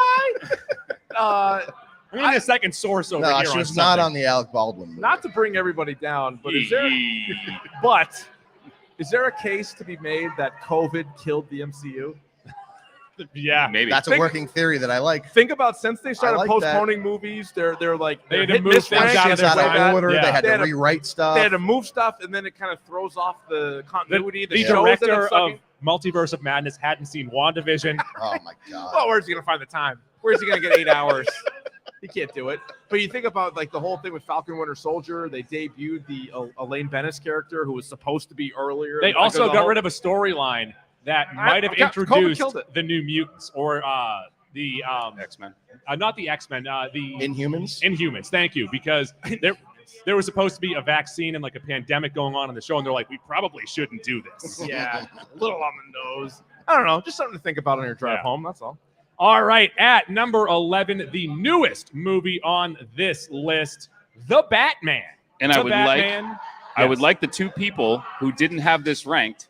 why. I need a second source over No, here. she on was not something. on the Alec Baldwin movie. Not to bring everybody down, but is there a case to be made that COVID killed the MCU? Yeah, maybe. That's a working theory that I like. Think about since they started like postponing movies, they're like They had they're to move hit things miss out rankings of their way way back. order. Yeah. They had They to had to- rewrite stuff. They had to move stuff, and then it kind of throws off the continuity. The shows that director it's sucking. of Multiverse of Madness hadn't seen WandaVision. Oh my god. Well, where's he gonna find the time? Where's he gonna get 8 hours? He can't do it. But you think about like the whole thing with Falcon Winter Soldier. They debuted the Elaine Bennis character who was supposed to be earlier. They also got rid of a storyline that might have COVID introduced killed it. the New Mutants or the X-Men. not the X-Men, the Inhumans. Inhumans. Thank you, because there was supposed to be a vaccine and like a pandemic going on in the show, and they're like, we probably shouldn't do this. Yeah, a little on the nose. I don't know. Just something to think about on your drive Yeah. home. That's all. All right, at number 11, the newest movie on this list, The Batman. And The I would Batman. I would like the two people who didn't have this ranked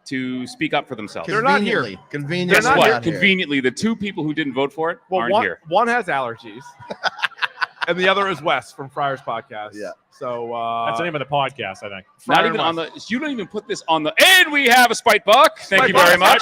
to speak up for themselves. They're not here. Conveniently. They're Guess not what? here. Conveniently, the two people who didn't vote for it aren't here. One has allergies, and the other is Wes from Friars Podcast. Yeah. So That's the name of the podcast, I think. Not even on the. You don't even put this on the. And we have a Spite Buck. Thank Spite you very Buck. much.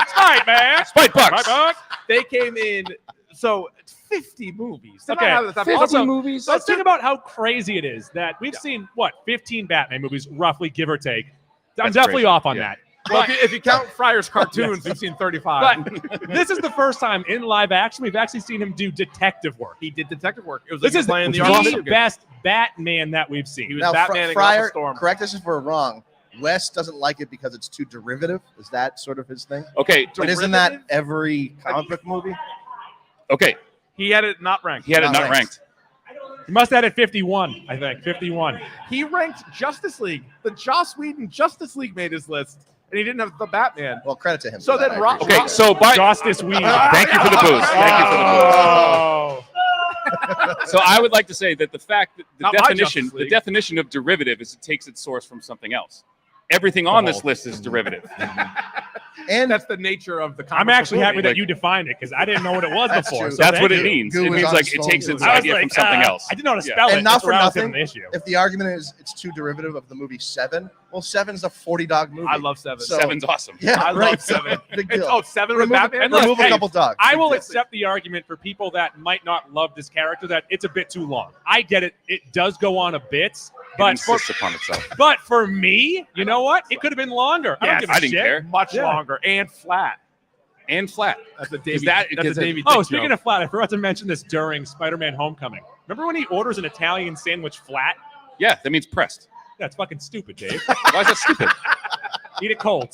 Spite, man. Spite Bucks. Spite Buck. They came in. So 50 movies. They're not Okay. having the time. 50 Also, movies. Let's think about how crazy it is that we've seen, 15 Batman movies, roughly, give or take. I'm That's definitely crazy. off on Yeah. that. well, if you count Friars cartoons, we've seen 35. But this is the first time in live action we've actually seen him do detective work. He did detective work. It was This like is playing the the Arkham video game. best Batman that we've seen. He was Now, Batman and Fryer, Gotham Storm. correct us if we're wrong. Wes doesn't like it because it's too derivative. Is that sort of his thing? Okay. But isn't that every comic book movie? Okay. He had it not ranked. He had it Not not ranked. ranked. He must have had it 51, I think. 51. He ranked Justice League. The Joss Whedon Justice League made his list, and he didn't have the Batman. Well, credit to him. So for that, then I Rock- appreciate Okay. it. So by Justice Weed. thank you for the boost. Thank you for the boost. Oh. So I would like to say that the fact that Not my Justice the League. definition of derivative is it takes its source from something else. Everything on this whole- list is derivative. And That's the nature of the comic I'm book actually happy movie. that you defined it because I didn't know what it was That's before. true. So That's thank what it you. means. Goo It is means on like his it phone, takes too. its I was idea like, from something else. I didn't know how to Yeah. spell it. And not That's for where I was nothing, having an issue. if the argument is it's too derivative of the movie Seven, well, Seven's a 40-dog movie. I love Seven. So- Seven's awesome. Yeah, I right. love Seven. Big It's, deal. oh, Seven with remove Batman? and look, remove hey, a couple dogs. I will Big deal. accept the argument for people that might not love this character that it's a bit too long. I get it. It does go on a bit, It but for, insists upon itself. but for me, you know what? It could have been longer. I don't Yes, give a I didn't shit. care. Much Yeah. longer and flat. And flat. That's a Davey. that- that's a because it- Davey. Oh, Dick speaking joke. of flat, I forgot to mention this during Spider-Man Homecoming. Remember when he orders an Italian sandwich flat? Yeah, that means pressed. That's fucking stupid, Dave. Why is that stupid? Eat it cold.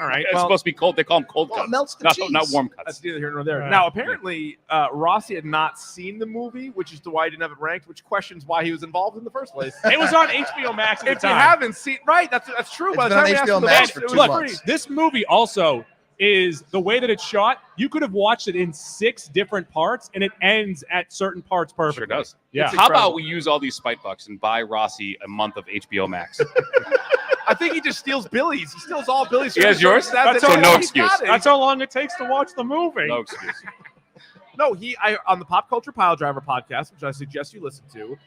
all right. It's Well, supposed to be cold. They call them cold Well, it cuts. melts the not, cheese. not warm that's cuts. neither here nor there. Yeah. Now, apparently, Rossi had not seen the movie, which is why he didn't have it ranked, which questions why he was involved in the first place. It was on HBO Max at the If you time. haven't seen, right? That's true. It's By the been on time we asked HBO for the Max list, for it was 2 Look, months. this movie also is the way that it's shot. You could have watched it in 6 different parts, and it ends at certain parts perfectly. Sure does. Yeah. It's How incredible. about we use all these spite bucks and buy Rossi a month of HBO Max? I think he just steals Billy's. He steals all Billy's. He has yours? That's So it. no He's got excuse. it. That's how long it takes to watch the movie. No excuse. No, on the Pop Culture Pile Driver podcast, which I suggest you listen to,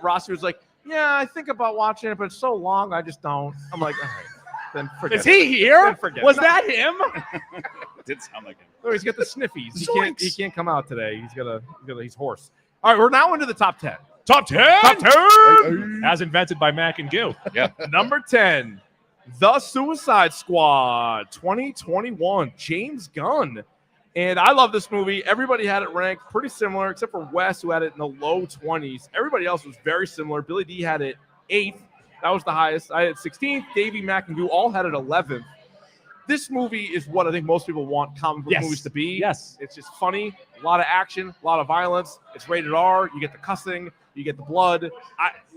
Rossi was like, "Yeah, I think about watching it, but it's so long, I just don't." I'm like, "All right, then forget." Is he here? Then forget. Was No. that him? It did sound like it. Oh, he's got the sniffies. He Zoinks. can't come out today. He's hoarse. All right, we're now into the top 10. Top 10? Top 10. As invented by Mac and Goo. Yeah. Number 10, The Suicide Squad 2021, James Gunn. And I love this movie. Everybody had it ranked pretty similar, except for Wes, who had it in the low 20s. Everybody else was very similar. Billy D had it 8th. That was the highest. I had 16th. Davey, Mac, and Goo all had it 11th. This movie is what I think most people want comic book Yes. movies to be. Yes. It's just funny, a lot of action, a lot of violence. It's rated R. You get the cussing, you get the blood.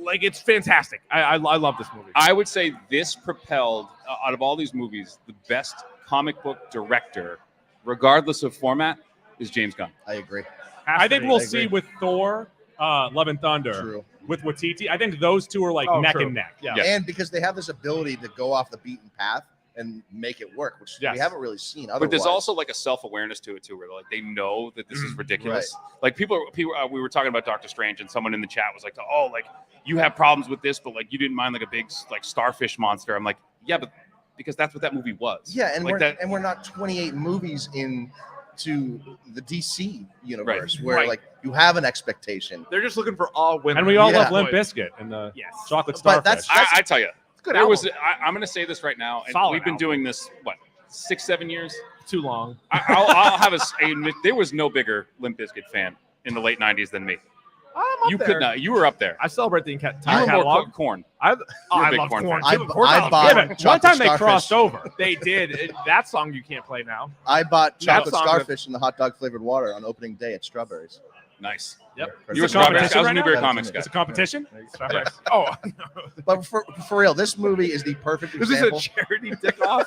It's fantastic. I love this movie. I would say this propelled, out of all these movies, the best comic book director, regardless of format, is James Gunn. I agree. I think we'll I see agree. with Thor, Love and Thunder, True. with Waititi. I think those two are like neck true. and neck. Yeah. And because they have this ability to go off the beaten path and make it work, which Yes. we haven't really seen otherwise. But there's also like a self-awareness to it too, where like they know that this is ridiculous. Like people, we were talking about Doctor Strange, and someone in the chat was like, "Oh, like you have problems with this, but like you didn't mind like a big like starfish monster." I'm like, "Yeah, but because that's what that movie was." Yeah, and like we're not 28 movies into the DC universe where Right. like you have an expectation. They're just looking for all women. And we all Yeah. love Limp Bizkit and the Yes. chocolate But starfish. that's- I tell you, Good there album. was. I'm going to say this right now, and Solid we've been album. doing this 6-7 years. Too long. I'll have there was no bigger Limp Bizkit fan in the late 90s than me. I'm up You there. could not. You were up there. I celebrate the You entire were more catalog. Corn. I You're a I big love Korn Korn. fan. too. Of course I love bought- Korn. Yeah, but one Chocolate time they Starfish. crossed over. They did. That song you can't play now. I bought That chocolate song starfish in the hot dog flavored water on opening day at Strawberries. Nice. Yep. You were It's a Strawberry. I competition was a right now? Newberry Yeah, Comics it's guy. It's a competition. Oh, But for real, this movie is the perfect is this example. a charity dick off?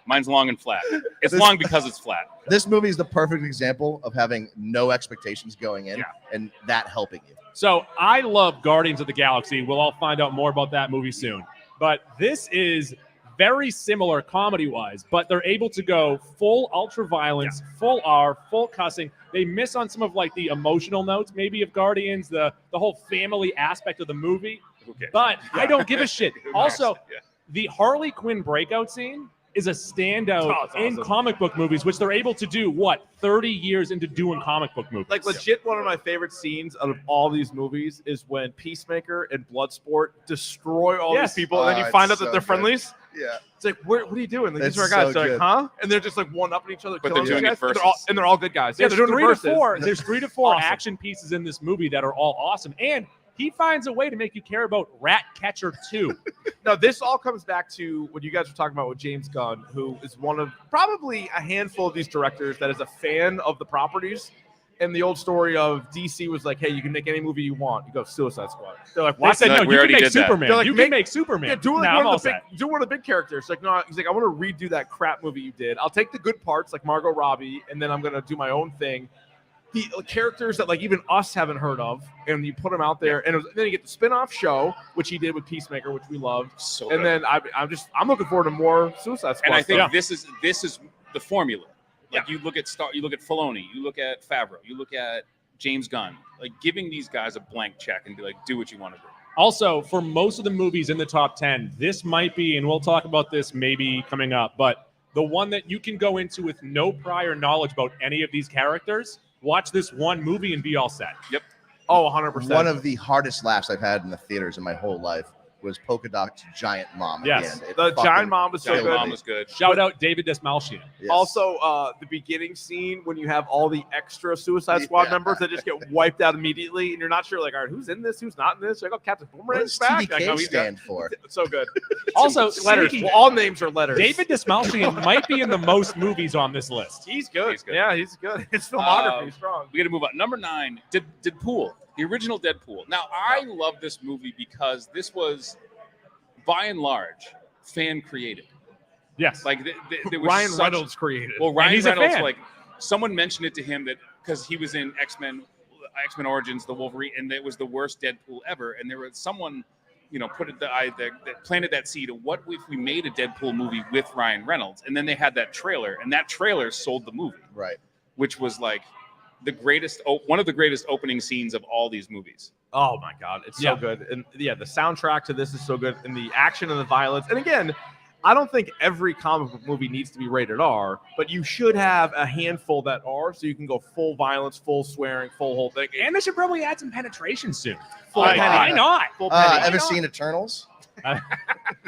Mine's long and flat. It's This- long because it's flat. This movie is the perfect example of having no expectations going in Yeah. and that helping you. So I love Guardians of the Galaxy. We'll all find out more about that movie soon. But this is very similar comedy-wise, but they're able to go full ultra violence, full R, full cussing. They miss on some of like the emotional notes, maybe of Guardians, the whole family aspect of the movie. Who cares? But I don't give a shit. Who Also, cares? Yeah. the Harley Quinn breakout scene is a standout Oh, it's in awesome. comic book movies, which they're able to do, 30 years into doing comic book movies. Like legit, one of my favorite scenes out of all these movies is when Peacemaker and Bloodsport destroy all Yes. these people, and then you Oh, find out it's that so they're good. friendlies. Yeah. It's like, what are you doing? Like, these It's are our guys. so They're good. like, huh? And they're just like one upping each other. But killing they're doing these it guys, and they're all good guys. Yeah, There's they're doing three to verses. four. There's 3 to 4 Awesome. action pieces in this movie that are all awesome, and he finds a way to make you care about Ratcatcher 2. No, this all comes back to what you guys were talking about with James Gunn, who is one of probably a handful of these directors that is a fan of the properties. And the old story of DC was like, hey, you can make any movie you want. You go Suicide Squad. They're like, They what? said, Like, no, we you can already make did that. Superman. They're like, You make- can make Superman. Yeah, do like Nah, I'm one all of the set. big, do one of the big characters. Like, no, he's like, I want to redo that crap movie you did. I'll take the good parts, like Margot Robbie, and then I'm gonna do my own thing. The characters that like even us haven't heard of, and you put them out there, and then you get the spin-off show, which he did with Peacemaker, which we loved, So and good. then I'm looking forward to more Suicide Squad. And I think stuff. this is the formula. Like you look at Filoni, you look at Favreau, you look at James Gunn, like giving these guys a blank check and be like, do what you want to do. Also, for most of the movies in the top 10, this might be, and we'll talk about this maybe coming up, but the one that you can go into with no prior knowledge about any of these characters, watch this one movie and be all set. Oh, 100%. One of the hardest laughs I've had in the theaters in my whole life was Polka Dot's Giant Mom. Yes. At the end. It the fucking Giant Mom was so Giant good. Mom was good. Shout out David Desmalchian. Yes. Also, the beginning scene when you have all the extra Suicide Squad Yeah. members that just get wiped out immediately, and you're not sure, like, all right, who's in this, who's not in this? Like, oh, Captain what Boomerang's does back. TDK Like, oh, he's stand for? It's so good. Also, It's letters. speaking- Well, all names are letters. David Desmalchian might be in the most movies on this list. He's good. He's good. Yeah, he's good. His filmography is strong. We got to move on. Number 9, Deadpool, the original Deadpool. Now, I love this movie because this was, by and large, fan created. Yes. Like there was Ryan such- Reynolds created. Well, Ryan he's a Reynolds, fan. like someone mentioned it to him that because he was in X-Men Origins, the Wolverine, and it was the worst Deadpool ever. And there was someone, put it that planted that seed of what if we made a Deadpool movie with Ryan Reynolds, and then they had that trailer, and that trailer sold the movie, Right. which was like one of the greatest opening scenes of all these movies. Oh my God, it's Yeah. so good. And yeah, the soundtrack to this is so good, and the action and the violence. And again, I don't think every comic book movie needs to be rated R, but you should have a handful that are, so you can go full violence, full swearing, full whole thing. And they should probably add some penetration soon. Full Why penny. not? Full penny. Ever seen Eternals?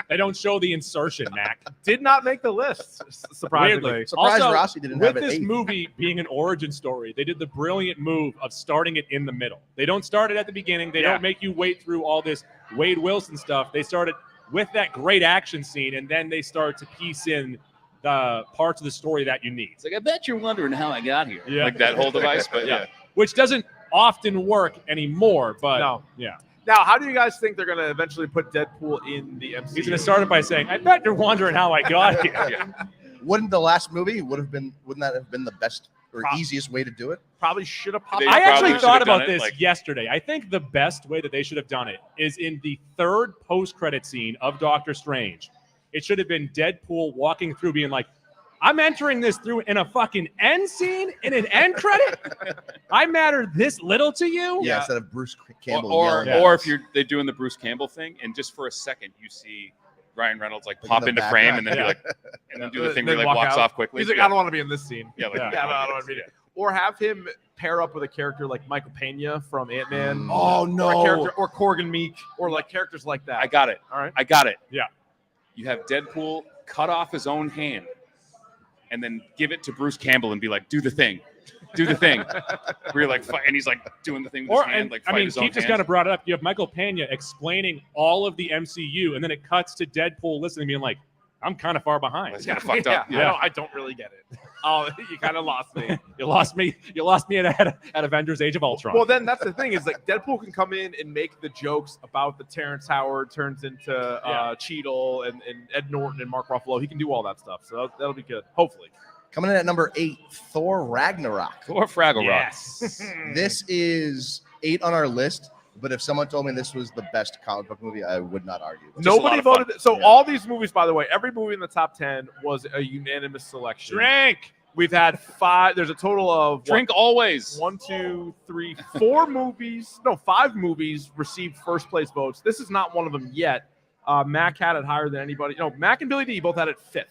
They don't show the insertion, Mac. Did not make the list, surprisingly. Weirdly. Surprised Also, Rossi didn't with have it this 8. movie being an origin story, they did the brilliant move of starting it in the middle. They don't start it at the beginning. They Yeah. don't make you wait through all this Wade Wilson stuff. They started with that great action scene, and then they start to piece in the parts of the story that you need, It's like, I bet you're wondering how I got here. Yeah. Like that whole device, but yeah. which doesn't often work anymore. But No. yeah, Now, how do you guys think they're going to eventually put Deadpool in the MCU? he's going to start it by saying, "I bet you're wondering how I got here." Yeah. Wouldn't the last movie wouldn't that have been the best or easiest way to do it. Probably should have popped. They I actually probably thought should've done about it, this like- yesterday. I think the best way that they should have done it is in the third post-credit scene of Doctor Strange. It should have been Deadpool walking through being like, I'm entering this through in a fucking end scene, in an end credit? I matter this little to you? Yeah, instead of Bruce Campbell or yelling. or at if us. they're doing the Bruce Campbell thing, and just for a second you see Ryan Reynolds like Like pop in the into frame background. and then Yeah. be like, and then do the thing Then where he like walk walks out. off quickly. He's like, yeah. I don't want to be in this scene. Yeah, like, Yeah. Yeah, I don't want to be. yeah. Or have him pair up with a character like Michael Pena from Ant-Man. Oh Or a no! character, or Corgan Meek, or like characters like that. I got it. All right. I got it. Yeah. You have Deadpool cut off his own hand and then give it to Bruce Campbell and be like, do the thing. Do the thing. Where you're like, fight, and he's like doing the thing with Or, his hand, and, like I fight mean, his own Keith just hands. kind of brought it up. You have Michael Pena explaining all of the MCU, and then it cuts to Deadpool listening, being like, I'm kind of far behind. That's kind of fucked up. Yeah. I don't really get it. Oh, you kind of lost me. You lost me. You lost me at Avengers: Age of Ultron. Well, then that's the thing is like Deadpool can come in and make the jokes about the Terrence Howard turns into Cheadle and Ed Norton and Mark Ruffalo. He can do all that stuff. So that'll be good. Hopefully. Coming in at number 8, Thor Ragnarok. Or Fraggle Rock. yes. This is 8 on our list, but if someone told me this was the best comic book movie, I would not argue. Just a lot Nobody of fun. voted. So Yeah. all these movies, by the way, every movie in the top 10 was a unanimous selection. Drink. We've had 5. There's a total of Drink always. 1, 2, 3, 4 movies. No, 5 movies received first place votes. This is not one of them yet. Mac had it higher than anybody. No, Mac and Billy D both had it 5th.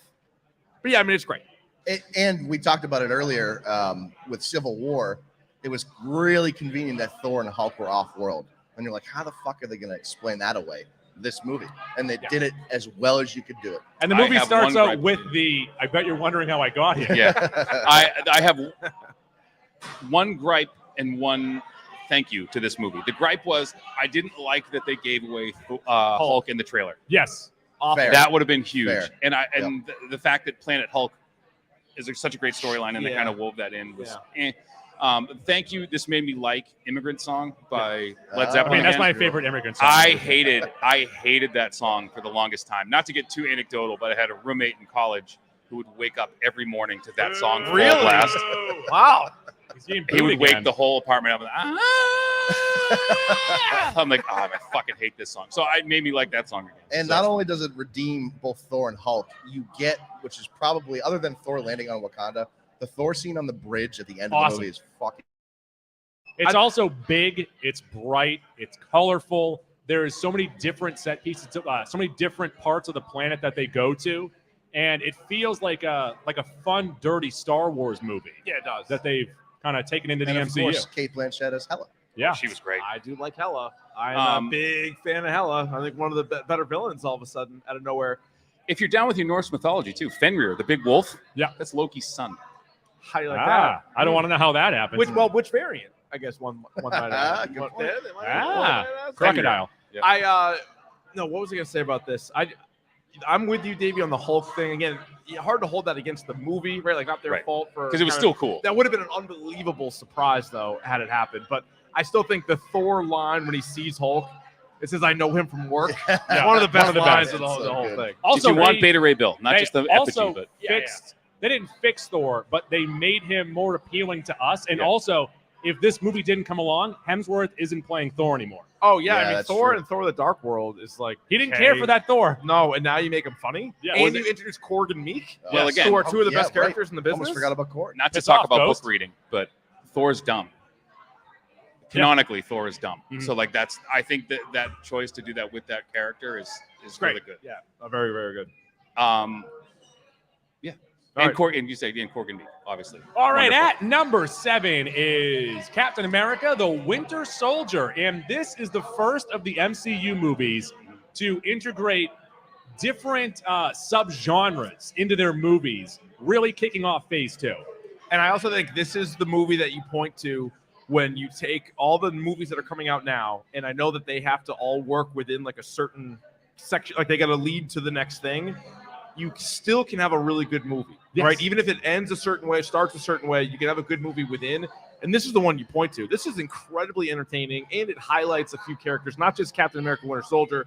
But yeah, I mean, it's great. And we talked about it earlier with Civil War. It was really convenient that Thor and Hulk were off-world. And you're like, how the fuck are they going to explain that away? This movie. And they did it as well as you could do it. And the I movie have starts one out gripe. with I bet you're wondering how I got here. Yeah. I have one gripe and one thank you to this movie. The gripe was I didn't like that they gave away Hulk in the trailer. Yes. Fair. That would have been huge. Fair. And the fact that Planet Hulk is such a great storyline and they Yeah. kind of wove that in was thank you. This made me like Immigrant Song by Led Oh. Zeppelin. I mean, that's again. my favorite immigrant song. I hated that song for the longest time. Not to get too anecdotal, but I had a roommate in college who would wake up every morning to that song full Really? blast. Wow. He's getting He would booed wake again. the whole apartment up. And, I'm like, I fucking hate this song. So it made me like that song again. And So not only does it redeem both Thor and Hulk, you get, which is probably, other than Thor landing on Wakanda, the Thor scene on the bridge at the end of the Awesome. movie is fucking. It's also big. It's bright. It's colorful. There is so many different set pieces, so many different parts of the planet that they go to, and it feels like a fun, dirty Star Wars movie Yeah, it does. that they've kind of taken into the And of MCU. course, Kate Blanchett as Hela. Yeah. she was great. I do like Hela. I'm a big fan of Hela. I think one of the better villains all of a sudden out of nowhere. If you're down with your Norse mythology too, Fenrir, the big wolf. Yeah. That's Loki's son. How do you like I that? don't want to know how that happens. Which variant? I guess one might ask. Good One- point. they might ask. Crocodile. I no, what was I gonna say about this? I'm with you, Davey, on the Hulk thing. Again, hard to hold that against the movie, right? Like not their Right. fault for Because it was kind still of- cool. that would have been an unbelievable surprise though had it happened. But I still think the Thor line when he sees Hulk, it says I know him from work. Yeah. One of the best One of the lines best. of the So whole good. thing. Also, Did you want they- Beta Ray Bill, not they just the also effigy, but fixed. They didn't fix Thor, but they made him more appealing to us. And Yeah. also, if this movie didn't come along, Hemsworth isn't playing Thor anymore. Oh yeah, Yeah, I mean that's Thor true. and Thor: The Dark World is like He didn't okay. care for that Thor. No, and now you make him funny. Yeah. And Was you it- introduce Korg and Meek. Well, Yes. again, who are two of the yeah, best right. characters in the business. Almost forgot about Korg. not to Piss talk off, about Ghost. book reading, but Thor's dumb. Canonically, Thor is dumb. Mhm. So like I think that choice to do that with that character is Great. really good. Yeah, very very good. Yeah. All And right. Korg, and you say Korg and Meek, obviously. All right, Wonderful. at number 7 is Captain America, the Winter Soldier. And this is the first of the MCU movies to integrate different subgenres into their movies, really kicking off phase 2. And I also think this is the movie that you point to when you take all the movies that are coming out now, and I know that they have to all work within like a certain section, like they got to lead to the next thing. You still can have a really good movie, Yes. right? Even if it ends a certain way, starts a certain way, you can have a good movie within. And this is the one you point to. This is incredibly entertaining, and it highlights a few characters, not just Captain America, Winter Soldier.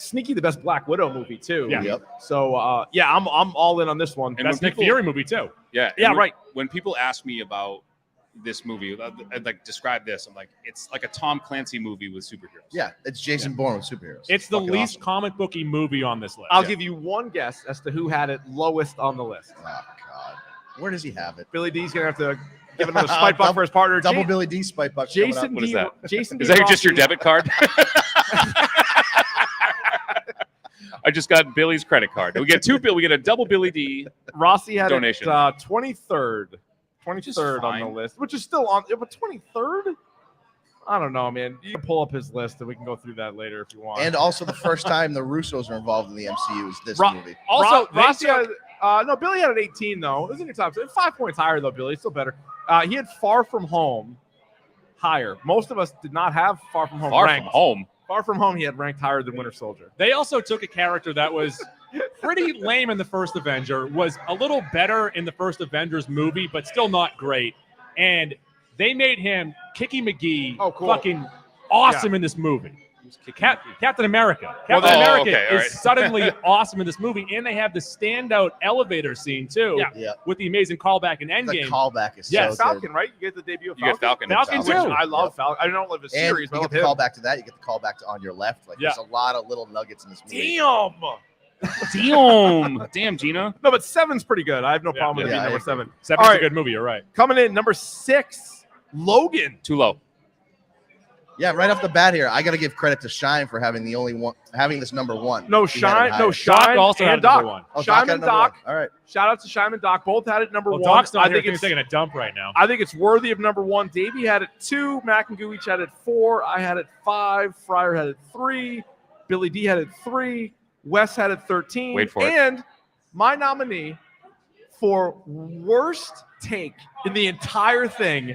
sneaky the best Black Widow movie too. Yeah. Yep. So yeah, I'm all in on this one. And Best when Nick Fury movie too. Yeah. Yeah, and right. When people ask me about this movie, I'd like describe this. I'm like, it's like a Tom Clancy movie with superheroes. Yeah, it's Jason Bourne with superheroes. It's the Fucking least awesome. comic booky movie on this list. I'll give you one guess as to who had it lowest on the list. Oh God, where does he have it? Billy D's gonna have to give another spike buck for his partner. Double Billy D spike buck. Jason What is D. that? Jason Is D. that just your Rossi- debit card? I just got Billy's credit card. We get we get a double Billy D. Rossi had Donation. it 23rd. 23rd on the fine. list, which is still on. But 23rd? I don't know, man. You can pull up his list and we can go through that later if you want. And also the first time the Russos are involved in the MCU is this Ro- movie. Also, they Rossi took- had, no, Billy had an 18 though. It was in your top 5 points higher though. Billy, still better. He had Far From Home higher. Most of us did not have Far From Home Far ranked. from home. Far From Home, he had ranked higher than Winter Soldier. They also took a character that was pretty lame in the first Avenger, was a little better in the first Avengers movie, but still not great. And they made him Kicky McGee, Oh, cool. fucking awesome in this movie. Captain America. Well, Captain oh, America okay, all is right. suddenly awesome in this movie, and they have the standout elevator scene too, Yeah. Yeah, with the amazing callback in the Endgame. callback is Yes. so good. Falcon, right? You get the debut of You get Falcon. Falcon. Falcon Which too. I love Yep. Falcon. I don't love his And series, you but I get the love him. callback to that. You get the callback to On Your Left. Like Yeah. there's a lot of little nuggets in this movie. Damn, Gina. No, but 7's pretty good. I have no Yeah. problem with it Yeah, being I number agree. 7. Seven's All a right. good movie, you're right. Coming in, number 6, Logan. Too low. Yeah, right off the bat here, I got to give credit to Shine for having the only one having this number one. No, He had it Shine. higher. No, Shine also had and number Doc. one. Oh, Doc Shine had and number Doc. one. All right. Shout out to Shine and Doc. Both had it number Well, 1. Doc's not I here. think He's it's taking a dump right now. I think it's worthy of number 1. Davey had it 2. Mac and Goo each had it 4. I had it 5. Fryer had it 3. Billy D had it 3. Wes had it 13. Wait for it. And my nominee for worst take in the entire thing,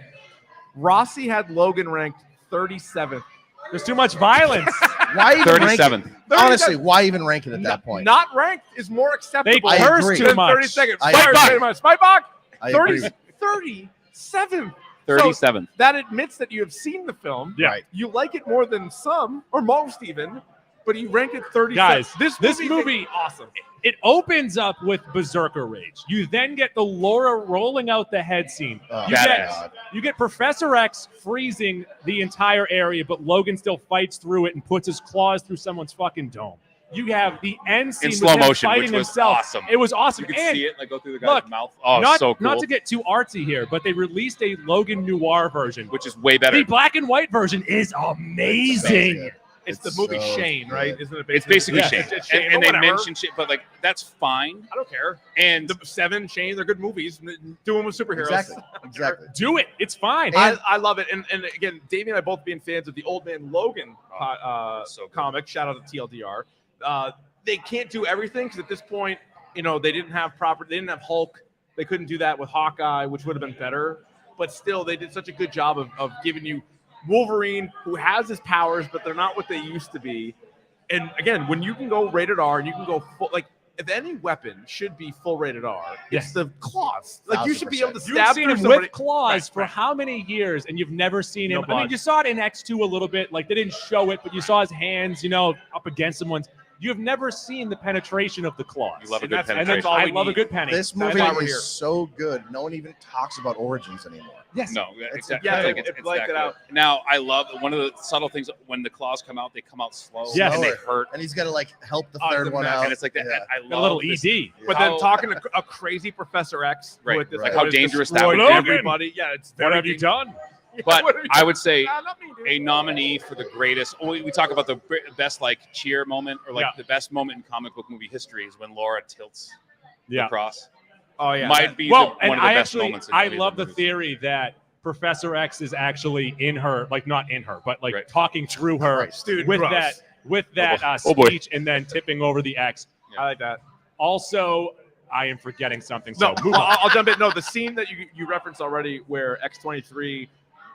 Rossi had Logan ranked 37th. There's too much violence. Why even rank it? 37th. Honestly, why even rank it at that point? Not ranked is more acceptable. I curse agree. too than much. 30 seconds. I Fire, agree. say much. Spike Bach, I 30, agree. 37th. 37th. That admits that you have seen the film. Yeah. Right. You like it more than some, or most even, but you rank it 37th. Guys, this this movie movie- is awesome. It opens up with Berserker Rage. You then get the Laura rolling out the head scene. Oh, You Badass. You get Professor X freezing the entire area, but Logan still fights through it and puts his claws through someone's fucking dome. You have the end scene In with slow him motion, fighting which was himself. awesome. It was awesome. You could And see it like go through the guy's look, mouth. Oh, not, so cool. not to get too artsy here, but they released a Logan Noir version. Which is way better. The black and white version is amazing. It's the movie so Shane, good. right? Isn't it? It's basically Yeah. Shane. It's Shane, And but they whatever. mention shit, but like that's fine. I don't care. And The 7, Shane, they're good movies. Do them with superheroes. Exactly. Exactly. Do it. It's fine. I love it. And again, Davey and I both being fans of the Old Man Logan so good. comic. Shout out to TLDR. They can't do everything because at this point, they didn't have They didn't have Hulk. They couldn't do that with Hawkeye, which would have been better. But still, they did such a good job of giving you Wolverine, who has his powers, but they're not what they used to be. And again, when you can go rated R and you can go full, like if any weapon should be full rated R, Yes. it's the claws. Like you should be able to You've stab seen through him somebody. with claws Right, for right. how many years, and you've never seen No him? I mean, blood. you saw it in X2 a little bit. Like, they didn't show it, but you saw his hands, up against someone's. You have never seen the penetration of the claws. You love a And good that's- and penetration. that's all I we love a need. good penny. This That's movie why we're is here. so good. No one even talks about origins anymore. Yes. No, exactly. yeah, Like, it it's blanked that it out. good. Now, I love one of the subtle things when the claws come out, they come out slow Yes. and they Slower. hurt. And he's got to help the Oh, third the one mess. out. And it's like that. Yeah. I A love little this. ED. But How- then talking to a crazy Professor X, who Right. at this Like point how has dangerous that destroyed would be. everybody. Yeah, it's What very have you done? But What have you I would say done? Not me, dude. a nominee for the greatest. We talk about the best cheer moment or Yeah. the best moment in comic book movie history is when Laura tilts the Yeah. cross. Oh yeah. Might be Well, one and of the I best actually, moments. In I any of love the movies. theory that Professor X is actually in her, like not in her, but like Right. talking through her Christ. Dude, with gross. that Oh boy. speech and then tipping over the X. I like that. Also, I am forgetting something. So No, move well, on. I'll jump in. No, the scene that you referenced already, where X-23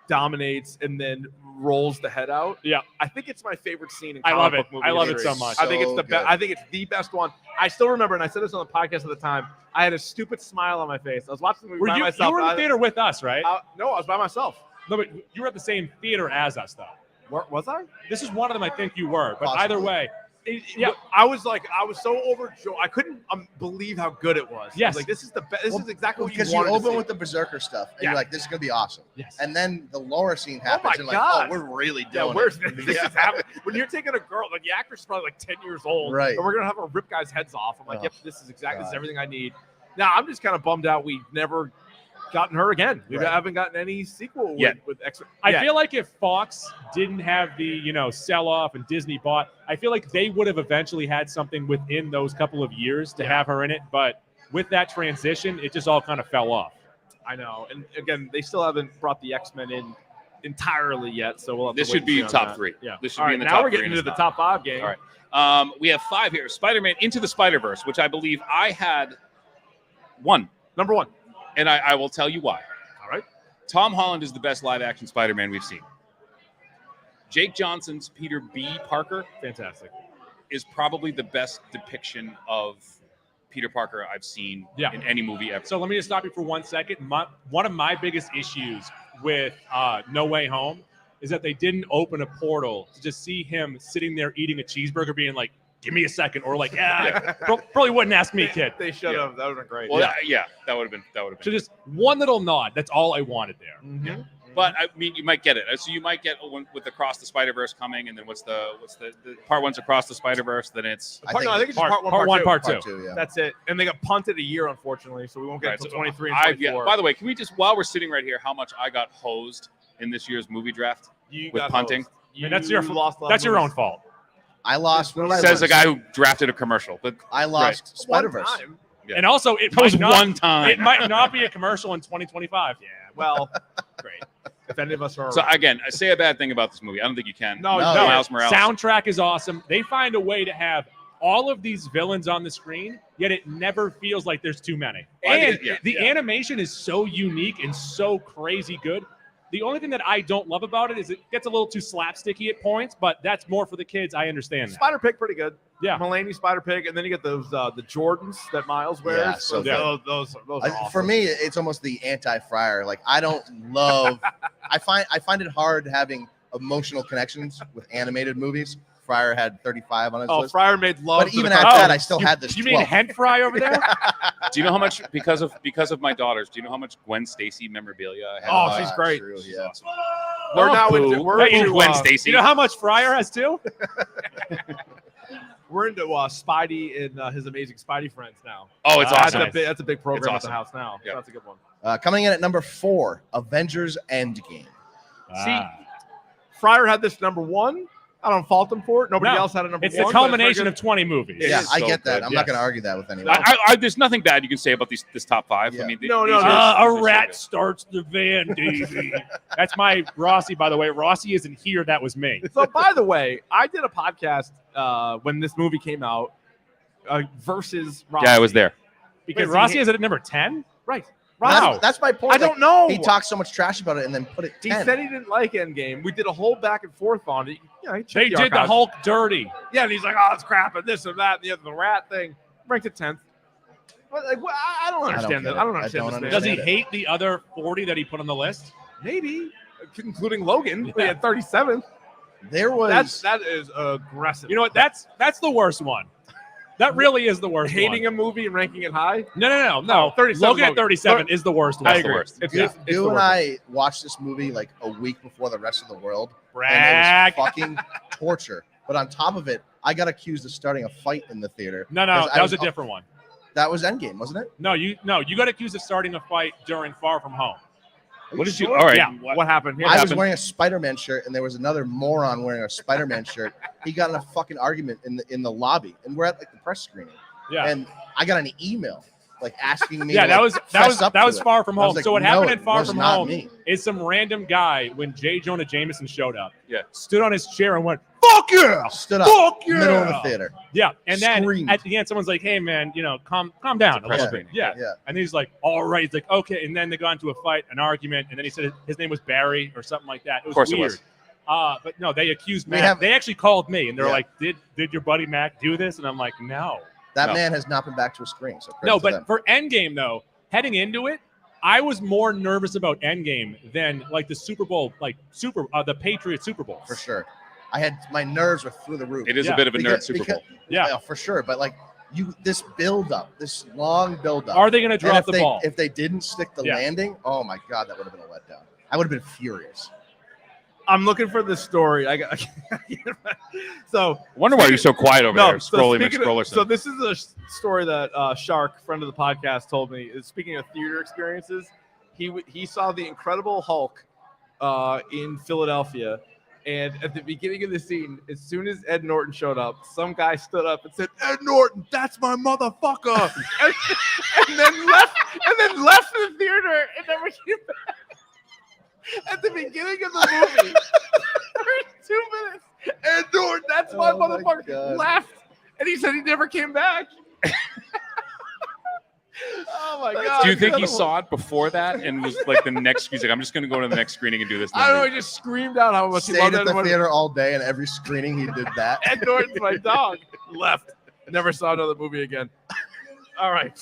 dominates and then rolls the head out. Yeah. I think it's my favorite scene in I comic love book it. movie I love it history. so much. I think it's So the best. good. I think it's the best one. I still remember, and I said this on the podcast at the time. I had a stupid smile on my face. I was watching the movie Were by you myself. were in the theater with us, right? No, I was by myself. No, but you were at the same theater as us, though. Was I? This is one of them. I think you were, but Possibly. either way, Yeah. I was so overjoyed. I couldn't believe how good it was. Yes. I was like, this is the best. This is exactly what because you wanted you to open see. with the Berserker stuff, and Yeah. you're like, this is gonna be awesome. Yes. And then the Laura scene happens, my and like, God. oh, we're really Yeah, doing where's it. this is happening? When you're taking a girl, like the actress is probably like 10 years old, Right. and we're gonna have her rip guys' heads off. I'm like, Oh, yep, this is God. everything I need. Now I'm just kind of bummed out we've never gotten her again. We Right. haven't gotten any sequel Yet. with extra. I feel like if Fox didn't have the, sell off and Disney bought, I feel like they would have eventually had something within those couple of years to have her in it. But with that transition, it just all kind of fell off. I know, and again, they still haven't brought the X-Men in entirely yet, so we'll have This to wait should be and see on top that. 3. Yeah, This should All be right, in the now top we're 3 getting and into the it's top 5 game. All right. We have 5 here. Spider-Man Into the Spider-Verse, which I believe I had 1. Number 1. And I will tell you why. All right. Tom Holland is the best live-action Spider-Man we've seen. Jake Johnson's Peter B. Parker Fantastic. is probably the best depiction of Peter Parker I've seen in any movie ever. So let me just stop you for 1 second. One of my biggest issues with No Way Home is that they didn't open a portal to just see him sitting there eating a cheeseburger being like, give me a second, or like, probably wouldn't ask me, kid. They should have. That would have been great. Well, that would have been. So just one little nod. That's all I wanted there. Mhm. But I mean, you might get it. So you might get one with Across the Spider-Verse coming, and then what's the part 1's Across the Spider-Verse? Then it's I think it's just part 1, one, part part 2. 2. Yeah. That's it. And they got punted a year, unfortunately, so we won't get Right, until so 23 and 24. by the way, can we just, while we're sitting right here, how much I got hosed in this year's movie draft You with got punting? hosed. I mean, that's your lost a lot that's of your own movies. fault. I lost. What did I Says the lose? guy who drafted a commercial. But I lost One Spider-Verse. time. Yeah. And also, it that was might not, one time. It might not be a commercial in 2025. Yeah, well, great. If any of us are So around. again, I say a bad thing about this movie. I don't think you can. No, No. Miles Morales. Soundtrack is awesome. They find a way to have all of these villains on the screen, yet it never feels like there's too many. I And think the animation is so unique and so crazy good. The only thing that I don't love about it is it gets a little too slapsticky at points, but that's more for the kids. I understand that. Spider Pig, pretty good. Yeah. Mulaney Spider Pig, and then you get those the Jordans that Miles wears. Yeah, so good. Those are awesome. For me, it's almost the anti-Fryer. Like I don't love. I find it hard having emotional connections with animated movies. Fryer had 35 on his list. Fryer made love. But to even the at cartoon. that, I still had this. You 12. mean Hen Fry over there? Do you know how much because of my daughters? Do you know how much Gwen Stacy memorabilia I have? Oh, she's great. True, She's yeah. awesome. We're Oh, now boo. into we're That is into, Gwen Stacy. You know how much Fryer has too? we're into Spidey and his amazing Spidey friends now. Oh, it's That's awesome. that's a big program It's at the awesome. house now. Yeah. So that's a good one. Coming in at number 4, Avengers Endgame. See, Fryer had this number 1. I don't fault him for it. Nobody No, else had a number it's 1. the culmination of 20 movies. It Yeah, is I so get that. good. I'm Yes. not going to argue that with anyone. There's nothing bad you can say about this top 5. Yeah. I mean, No, these no, are- A these are rat so starts the van, Davey. That's my Rossi, by the way. Rossi isn't here. That was me. So, by the way, I did a podcast when this movie came out versus good. Rossi. Yeah, I was there. Because Wait, Rossi he, is it at number 10? right. Wow. That's my point. I don't know. He talked so much trash about it and then put it He 10. said he didn't like Endgame. We did a whole back and forth on it. Yeah, he checked They did the archives. Hulk dirty. Yeah, and he's like, "Oh, it's crap," and this and that, and the other, the rat thing. Ranked at 10th. But like, I don't understand get that. it. I don't I understand don't this. Does he man. understand hate the other 40 that he put on the list? Maybe, including Logan. Yeah. We had 37th. There was That is aggressive. You know what? That's the worst one. That really is the worst hating one. a movie and ranking it high. No. 37 Logan at Logan. 37 is the worst one. I the agree. worst. It's, you, it's the you and worst. I watched this movie like a week before the rest of the world, Brag. and it was fucking torture. But on top of it, I got accused of starting a fight in the theater. No, because I that was a different one. That was Endgame, wasn't it? No, you got accused of starting a fight during Far From Home. What did you? sure? All right. Yeah. What happened here? I was happened? wearing a Spider-Man shirt, and there was another moron wearing a Spider-Man shirt. He got in a fucking argument in the lobby, and we're at like the press screening. Yeah. And I got an email like asking me. Yeah, to, that like, was fess up to it. Far From I was Home. like, So what no, happened in it Far was From not Home me. is some random guy, when J. Jonah Jameson showed up, Yeah. stood on his chair and went, "Fuck yeah, Stood up, fuck yeah." middle of the theater. Yeah, and then Screamed. at the end, someone's like, "Hey man, calm down a press little screening. bit." Yeah. Yeah. And he's like, "All right." He's like, "Okay." And then they got into a fight, an argument, and then he said his name was Barry or something like that. It was Of course it weird. was. But no, they accused We Mac. have- They actually called me and they're Yeah. like, "Did your buddy Mac do this?" And I'm like, "No." That No. man has not been back to a screen. So credit No, to but them. for Endgame though, heading into it, I was more nervous about Endgame than like the Super Bowl, the Patriots Super Bowl. for sure. my nerves were through the roof. It is a bit of a nerd Super Bowl. Yeah, for sure. But like this build up, this long build up. Are they going to drop the ball? If they didn't stick the landing, oh my God, that would have been a letdown. I would have been furious. I'm looking for this story. So Wonder why you're so quiet over there, scrolling McScroller. So this is a story that Shark, friend of the podcast, told me. Is speaking of theater experiences, he saw the Incredible Hulk in Philadelphia, and at the beginning of the scene, as soon as Ed Norton showed up, some guy stood up and said, "Ed Norton, that's my motherfucker," and then left the theater and never came back. At the beginning of the movie, for 2 minutes, Ed Norton, that's my motherfucker, left, and he said he never came back. Oh my God! Do you think he saw it before that and was like the next? He's like, I'm just going to go to the next screening and do this. I don't know. He just screamed out how much he loved at the theater all day, and every screening he did that. Ed Norton's my dog. Left. Never saw another movie again. All right,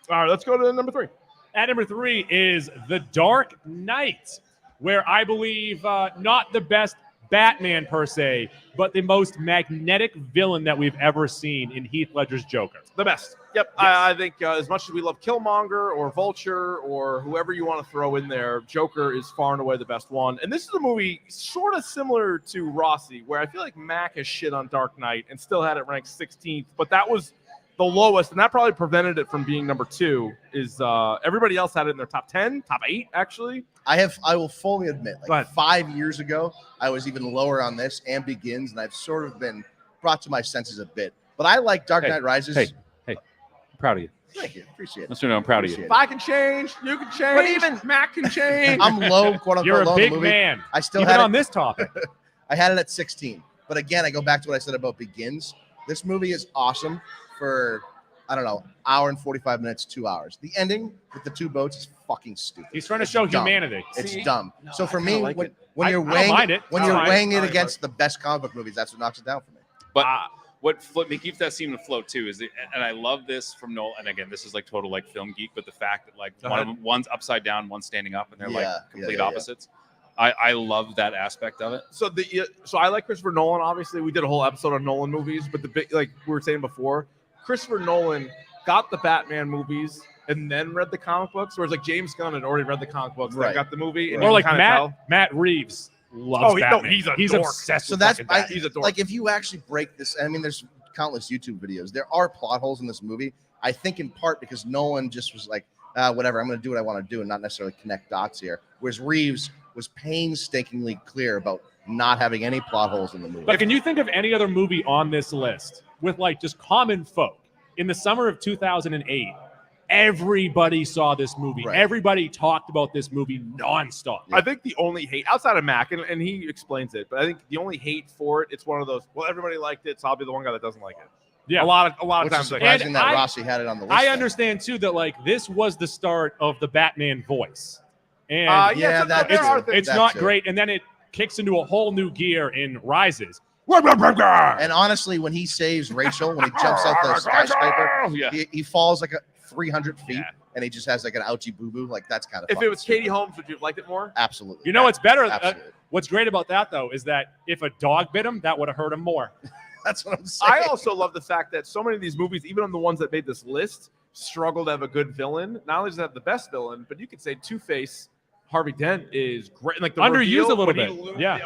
let's go to number 3. At number 3 is The Dark Knight, where I believe not the best Batman per se, but the most magnetic villain that we've ever seen in Heath Ledger's Joker. The best. Yep. Yes. I think as much as we love Killmonger or Vulture or whoever you want to throw in there, Joker is far and away the best one. And this is a movie sort of similar to Rossi, where I feel like Mac has shit on Dark Knight and still had it ranked 16th, but that was the lowest, and that probably prevented it from being number 2. Is everybody else had it in their top 10, top 8, actually? I will fully admit, like 5 years ago, I was even lower on this and Begins, and I've sort of been brought to my senses a bit. But I like Dark Knight Rises. Hey, I'm proud of you. Thank you. Appreciate it. Mr. No, I'm proud of you. If I can change, you can change. But even Mac can change. I'm low, quote unquote. You're a low big in the movie. man. I still even had on this topic. I had it at 16. But again, I go back to what I said about Begins. This movie is awesome for, I don't know, hour and 45 minutes, 2 hours. The ending with the 2 boats is fucking stupid. He's trying to show humanity. It's dumb. No, so for me, like when you're weighing it against the best comic book movies, that's what knocks it down for me. But what keeps that scene afloat too is, and I love this from Nolan. And again, this is like total like film geek, but the fact that like one's upside down, one's standing up, and they're like complete opposites. I love that aspect of it. So I like Christopher Nolan. Obviously, we did a whole episode on Nolan movies, but the big, like we were saying before, Christopher Nolan got the Batman movies and then read the comic books, whereas like James Gunn had already read the comic books, then got the movie, and or like Matt Reeves loves Batman. He's obsessed. So with he's a dork. Like if you actually break this, I mean, there's countless YouTube videos. There are plot holes in this movie. I think in part because Nolan just was like, whatever, I'm going to do what I want to do and not necessarily connect dots here. Whereas Reeves was painstakingly clear about not having any plot holes in the movie. But can you think of any other movie on this list with like just common folk? In the summer of 2008, everybody saw this movie. Right. Everybody talked about this movie nonstop. I think the only hate outside of Mac, and he explains it, but I think the only hate for it's one of those, well, everybody liked it, so I'll be the one guy that doesn't like it. Yeah, a lot of Which times. is surprising that Rossi had it on the list. I understand too that like this was the start of the Batman voice, and it's not great. And then it kicks into a whole new gear in Rises. And honestly, when he saves Rachel, when he jumps out the skyscraper, he falls like 300 feet, and he just has like an ouchie boo-boo. Like that's kind of. If it was Katie Holmes, would you have liked it more? Absolutely. You know what's better? What's great about that though is that if a dog bit him, that would have hurt him more. That's what I'm saying. I also love the fact that so many of these movies, even on the ones that made this list, struggle to have a good villain. Not only does it have the best villain, but you could say Two-Face. Harvey Dent is great, like the underused a little bit.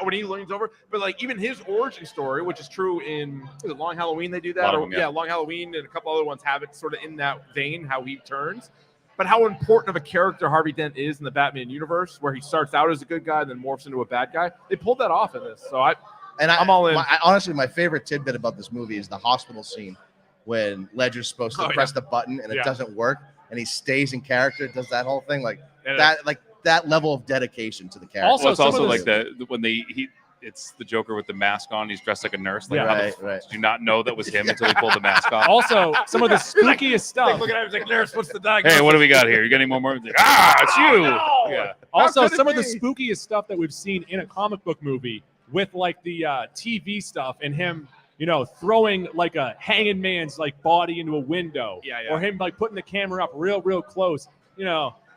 When he leans over, but like even his origin story, which is true in Long Halloween, they do that, Long Halloween, and a couple other ones have it sort of in that vein, how he turns. But how important of a character Harvey Dent is in the Batman universe, where he starts out as a good guy and then morphs into a bad guy. They pulled that off in this, so I'm all in. Honestly, my favorite tidbit about this movie is the hospital scene when Ledger's supposed to press the button and it doesn't work, and he stays in character, does that whole thing that level of dedication to the character. Also, it's also like when it's the Joker with the mask on. He's dressed like a nurse. Like, right. Did you not know that was him until he pulled the mask off? Also, some of the spookiest stuff. Look at him, he's like, nurse, what's the diagnosis? Hey, what do we got here? You got any more? He's like, it's you. No! Yeah. Also, some of the spookiest stuff that we've seen in a comic book movie with like the TV stuff and him, throwing like a hanging man's like body into a window, or him like putting the camera up real close.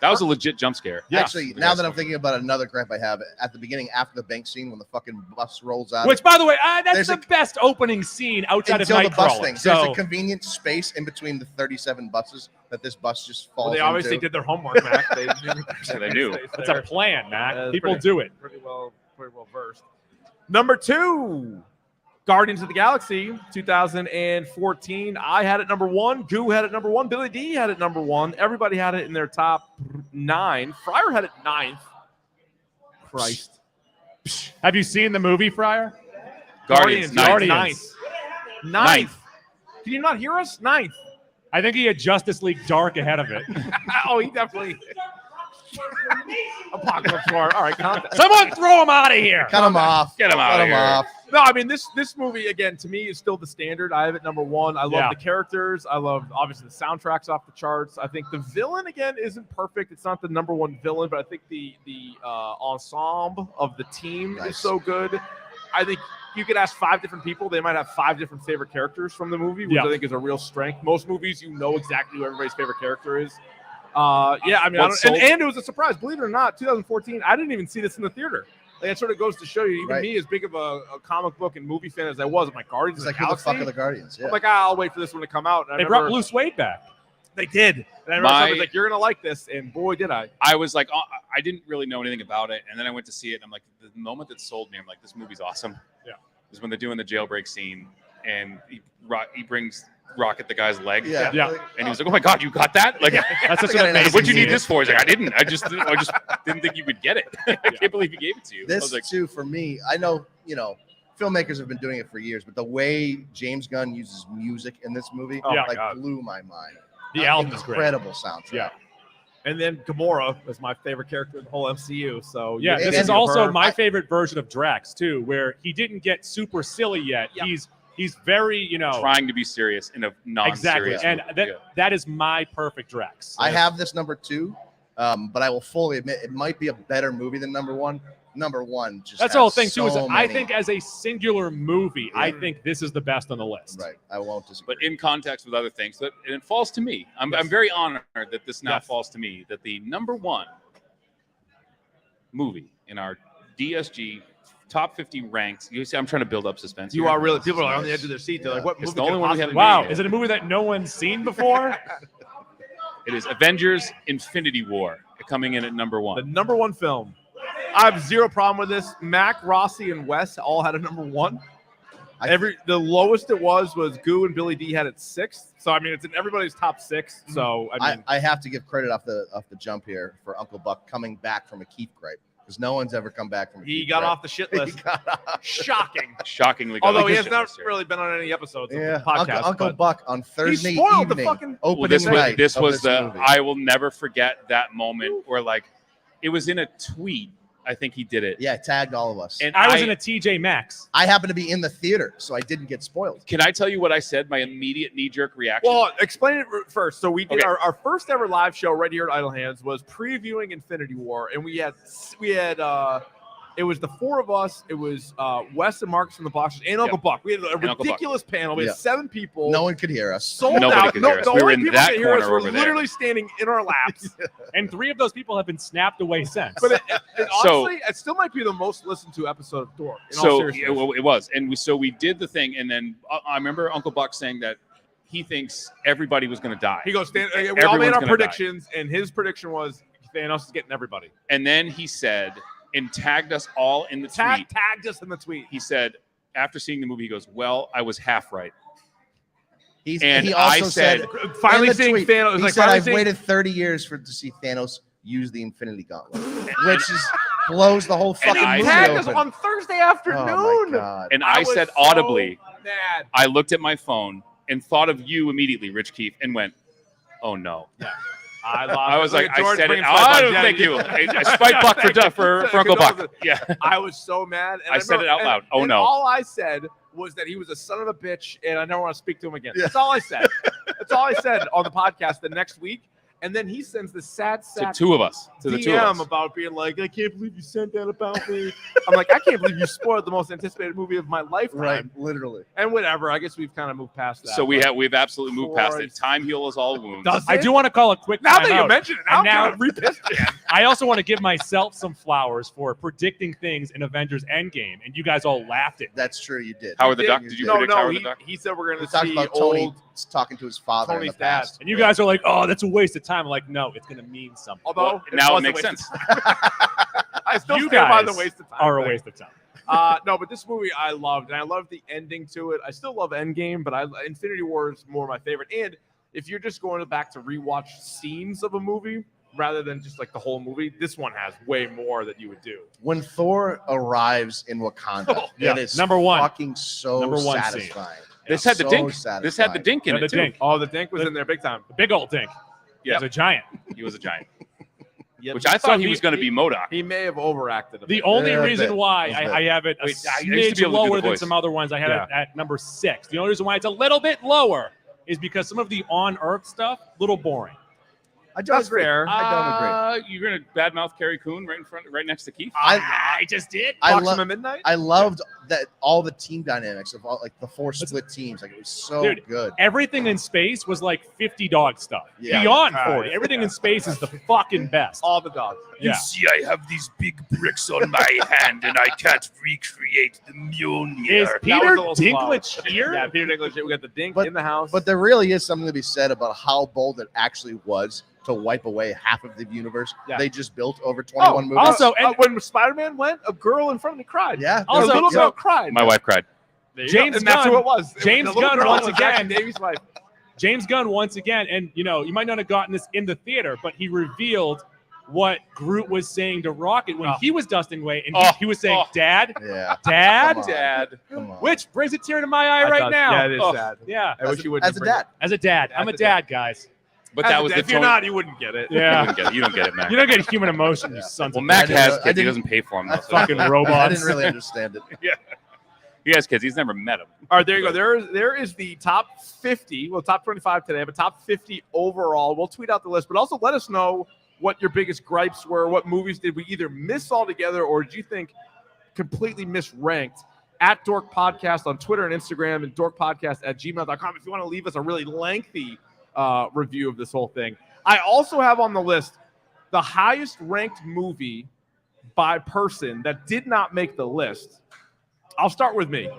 That was a legit jump scare. Yeah. Actually, now that I'm thinking about another gripe I have, at the beginning, after the bank scene, when the fucking bus rolls out, Which, by the way, that's There's the best opening scene outside of until the bus Nightcrawler. thing, So there's a convenient space in between the 37 buses that this bus just falls Well, they obviously into. did their homework, Mac. They knew. it's a plan, Matt. People pretty- do it. Pretty well versed. Number 2, Guardians of the Galaxy, 2014. I had it number 1. Goo had it number 1. Billy D had it number 1. Everybody had it in their top 9. Fryer had it 9th. Christ. Have you seen the movie, Fryer? Guardians. Guardians. 9th. Can you not hear us? 9th. I think he had Justice League Dark ahead of it. Oh, he definitely. Apocalypse War. All right, calm down. Someone throw him out of here. Cut him off. Get him out Cut of him here. off. No, I mean this movie again to me is still the standard. I have it number 1. I love Yeah. the characters. I love obviously the soundtrack's off the charts. I think the villain again isn't perfect. It's not the number 1 villain, but I think the ensemble of the team is Nice. so good. I think you could ask 5 different people; they might have 5 different favorite characters from the movie, which Yeah. I think is a real strength. Most movies, you know exactly who everybody's favorite character is. Yeah, I mean, and it was a surprise. Believe it or not, 2014. I didn't even see this in the theater. Like, it sort of goes to show you, even Right. me, as big of a comic book and movie fan as I was, I'm like, Guardians It's of like, the who the fuck Galaxy. are the Guardians? Yeah. I'm like, I'll wait for this one to come out. And I They remember brought Blue Suede back. They did. And I remember someone was like, you're going to like this. And boy, did I. I was like, oh, I didn't really know anything about it, and then I went to see it, and I'm like, the moment that sold me, I'm like, this movie's awesome. Yeah. Is when they're doing the jailbreak scene, and he brings Rocket the guy's leg. yeah. Yeah. And he was like, "Oh my God, you got that? Like, That's such got an an amazing what'd you need scene. this for?" He's like, "I didn't. I just didn't think you could get it. I can't believe he gave it to you." I This was like, too, for me, I know, filmmakers have been doing it for years, but the way James Gunn uses music in this movie, Oh, my like, God. blew my mind. The album is great. Incredible soundtrack. Yeah. And then Gamora was my favorite character in the whole MCU. So Yeah, And- this and is also her. my favorite version of Drax too, where he didn't get super silly yet. Yep. He's very, trying to be serious in a exactly, non-serious and movie. that is my perfect Drax. I have this number 2, but I will fully admit it might be a better movie than number 1. Number 1 just That's has the whole thing too. Is so I many- think as a singular movie, I Yeah. think this is the best on the list. right. I won't disagree. But in context with other things, and it falls to me. I'm Yes. very honored that this now Yes. falls to me. That the number 1 movie in our DSG top 50 ranks. You see, I'm trying to build up suspense. You here. are really, people are on the edge of their seat. They're like, what It's movie the only could one we possibly haven't be? Wow, Yeah. is it a movie that no one's seen before? It is Avengers Infinity War coming in at number The 1. number 1 film. I have zero problem with this. Mac, Rossi, and Wes all had a number 1. The lowest it was Goo and Billy D had it 6th. So I mean, it's in everybody's top 6. So I mean, I have to give credit off the jump here for Uncle Buck coming back from a Keefe gripe, because no one's ever come back from a he Keefe got gripe. off the shit He list. got off. Shocking. Shockingly, Although he good. has not really been on any episodes of Yeah, the podcast. Uncle but Buck on Thursday spoiled the evening, fucking- opening Well, this night. was of this the movie. I will never forget that moment where like it was in a tweet. I think he did it. Yeah, tagged all of us. And I was in a TJ Maxx. I happened to be in the theater, so I didn't get spoiled. Can I tell you what I said? My immediate knee-jerk reaction. Well, explain it first. So we did Okay. our first ever live show right here at Idle Hands was previewing Infinity War, and we had it was the 4 of us. It was Wes and Marcus from the Boxers and Uncle Buck. We had a Uncle Buck. ridiculous panel. We had Yeah. 7 people. No one could hear us. Sold Nobody out. could No, hear us. the We were only in people that that could hear us corner were over there. literally standing in our laps. And 3 of those people have been snapped away since. But it So- honestly, it still might be the most listened to episode of DORK. In all So seriousness. it was, and we did the thing, and then I remember Uncle Buck saying that he thinks everybody was going to die, He goes, we all Everyone's made our gonna die. predictions, and his prediction was Thanos is getting everybody. and then he said and tagged us all in the tweet. Tagged us in the tweet. He said after seeing the movie, he goes, "Well, I was half right." And he I also said- said, Finally in the seeing tweet, Thanos. It was he like said, finally "I've seeing- waited 30 years to see Thanos use the Infinity Gauntlet," which is blows the whole fucking I movie tagged us open. on Thursday Oh afternoon. my god! And I was said so audibly, mad. I looked at my phone and thought of you immediately, Rich Keefe, and went, "Oh no." I lost. I was Look like, at I George said it. bringing Oh, Spike I Buck. don't Yeah, thank yeah. you. A Spike Buck for Uncle Buck. Yeah. I was so mad. And I said it out loud. Oh, and no. All I said was that he was a son of a bitch, and I never want to speak to him again. Yeah. That's all I said. That's all I said on the podcast the next week. And then he sends the sad To sack two of us. To the two of DM us. about being like, I can't believe you sent that about me. I'm like, I can't believe you spoiled the most anticipated movie of my lifetime. Right, literally. And whatever. I guess we've kind of moved past that. So we've absolutely moved past it. Christ. Time heals all wounds. Does I it? do want to call a quick Now time that you out. mention it, And I'm now- kind of repissed again. I also want to give myself some flowers for predicting things in Avengers Endgame, and you guys all laughed at me. That's true. You did. Howard the Duck? Did you No, predict no. Howard the Duck? He said we're We going to talked see about Tony old. talking to his father Tony's in the past. And you guys are like, oh, that's a waste of time. I'm like, no, it's going to mean something. Although Now it was a makes waste of sense. time. I still You stand by guys the waste of time. are a thing. waste of time. No, but this movie I loved, and I loved the ending to it. I still love Endgame, but Infinity War is more my favorite. And if you're just going back to rewatch scenes of a movie rather than just like the whole movie, this one has way more that you would do. When Thor arrives in Wakanda, Yeah, it is number one. fucking so Number one scene. satisfying. This had the So dink. This satisfying. had the dink in Yeah, it the too. dink. Oh, the Dink was in there big time. The big old dink. Yeah. He's a giant. He was a giant. Yep. Which I thought he he- was going to be MODOK. He may have overacted. A The bit. only Yeah, a reason bit. why A bit. I have it a Wait, I used to be smidge able to do the lower than voice. some other ones, I had Yeah. it at number 6. The only reason why it's a little bit lower is because some of the on-Earth stuff, little boring. I don't That's agree. fair. I don't agree. You're going to badmouth Carrie Coon right next to Keith? I just did. I Proxima love. Midnight. I loved that all the team dynamics of all like the 4 split teams. Like it was so Dude, good. Everything in space was like 50 dog stuff. Yeah. Beyond All 40. right. Everything in space is the fucking best. All the dogs. Yeah. see, I have these big bricks on my hand, and I can't recreate the Mjolnir. Is That Peter was a little slow. Dinklage here? Yeah, Peter Dinklage. We got the Dink But- in the house. But there really is something to be said about how bold it actually was to wipe away half of the universe Yeah. they just built over 21 movies. also- and- when Spider-Man went, a girl in front of me cried. yeah. A Also- little yeah. girl cried. My wife cried. There you James go. And that's Gunn- who it was. James The little Gunn girl once was actually again- Davy's wife. James Gunn once again, and you know, you might not have gotten this in the theater, but he revealed what Groot was saying to Rocket when Oh. he was dusting away, and Oh. he was saying, Oh. "Dad, Yeah. Dad," Come on. Dad. Come on. which brings a tear to my eye That right does- now. Yeah, it is Oh. sad. Yeah. I wish you wouldn't. As a dad. As a dad, I'm a As a dad, guys. But that was the If you're Tony- not, you wouldn't get it. You Yeah, wouldn't get it. You don't get it, Mac. you don't get human emotion, you Yeah. sons Well, of Mac I didn't- has I kids. He didn't- doesn't pay for them. Though, so fucking I robots. didn't really understand it. he has kids. He's never met them. All right, there you go. There is the top 50. Well, top 25 today, but top 50 overall. We'll tweet out the list, but also let us know what your biggest gripes were. What movies did we either miss altogether, or did you think completely misranked? At Dork Podcast on Twitter and Instagram, and dorkpodcast@gmail.com if you want to leave us a really lengthy review of this whole thing. I also have on the list the highest ranked movie by person that did not make the list. I'll start with me.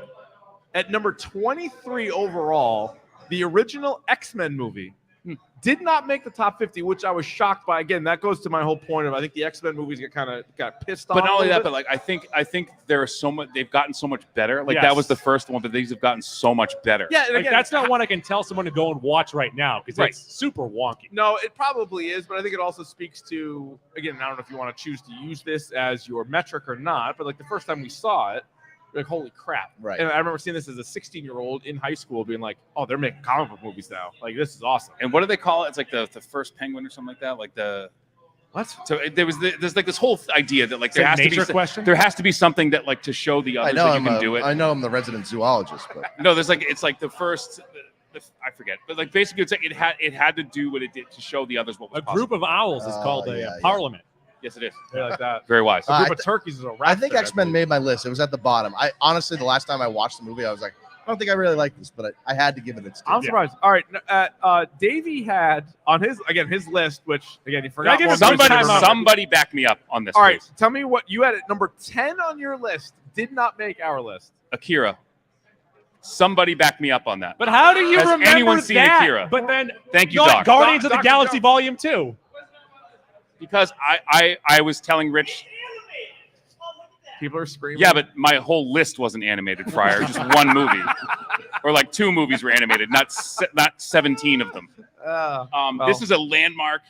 At number 23 overall, the original X-Men movie did not make the top 50, which I was shocked by. Again, that goes to my whole point of I think the X-Men movies got pissed off. But not a only little that, bit. but like I think there are so much. They've gotten so much better. Like Yes. that was the first one, but these have gotten so much better. yeah, and Like, again, that's not one I can tell someone to go and watch right now because Right. it's super wonky. No, it probably is, but I think it also speaks to, again, I don't know if you want to choose to use this as your metric or not, but like the first time we saw it, we're like, holy crap. Right. And I remember seeing this as a 16-year-old in high school being like, oh, they're making comic book movies now. Like, this is awesome. And what do they call it? It's like the first penguin or something like that. Like the What? so there's like this whole idea that like It's a there has to nature be question. there has to be something that like to show the I others know that you can do it. I know I'm the resident zoologist, but No, there's like it's like the first. I forget, but like basically it's like it had to do what it did to show the others what was A possible. group of owls is Oh, called a yeah. parliament. Yes, it is. They're like that. Very wise. A I group of turkeys is a I raptor, think X-Men believe. made my list. It was at the bottom. I honestly, the last time I watched the movie, I was like, I don't think I really like this, but I had to give it its due. I'm surprised. All right. Davey had on his list, which, again, he forgot. give one him some movie. time out? Somebody back me up on this. All right. please. Tell me what you had at number 10 on your list. Did not make our list. Akira. Somebody back me up on that. But how do you Has remember anyone seen that? Akira? But then Thank you, not Doc. Guardians of the Dr. Galaxy Doc. Volume 2. Because I was telling Rich, People are screaming. yeah, but my whole list wasn't animated, Friar. Just one movie, or like 2 movies were animated, not 17 of them. Well. This is a landmark,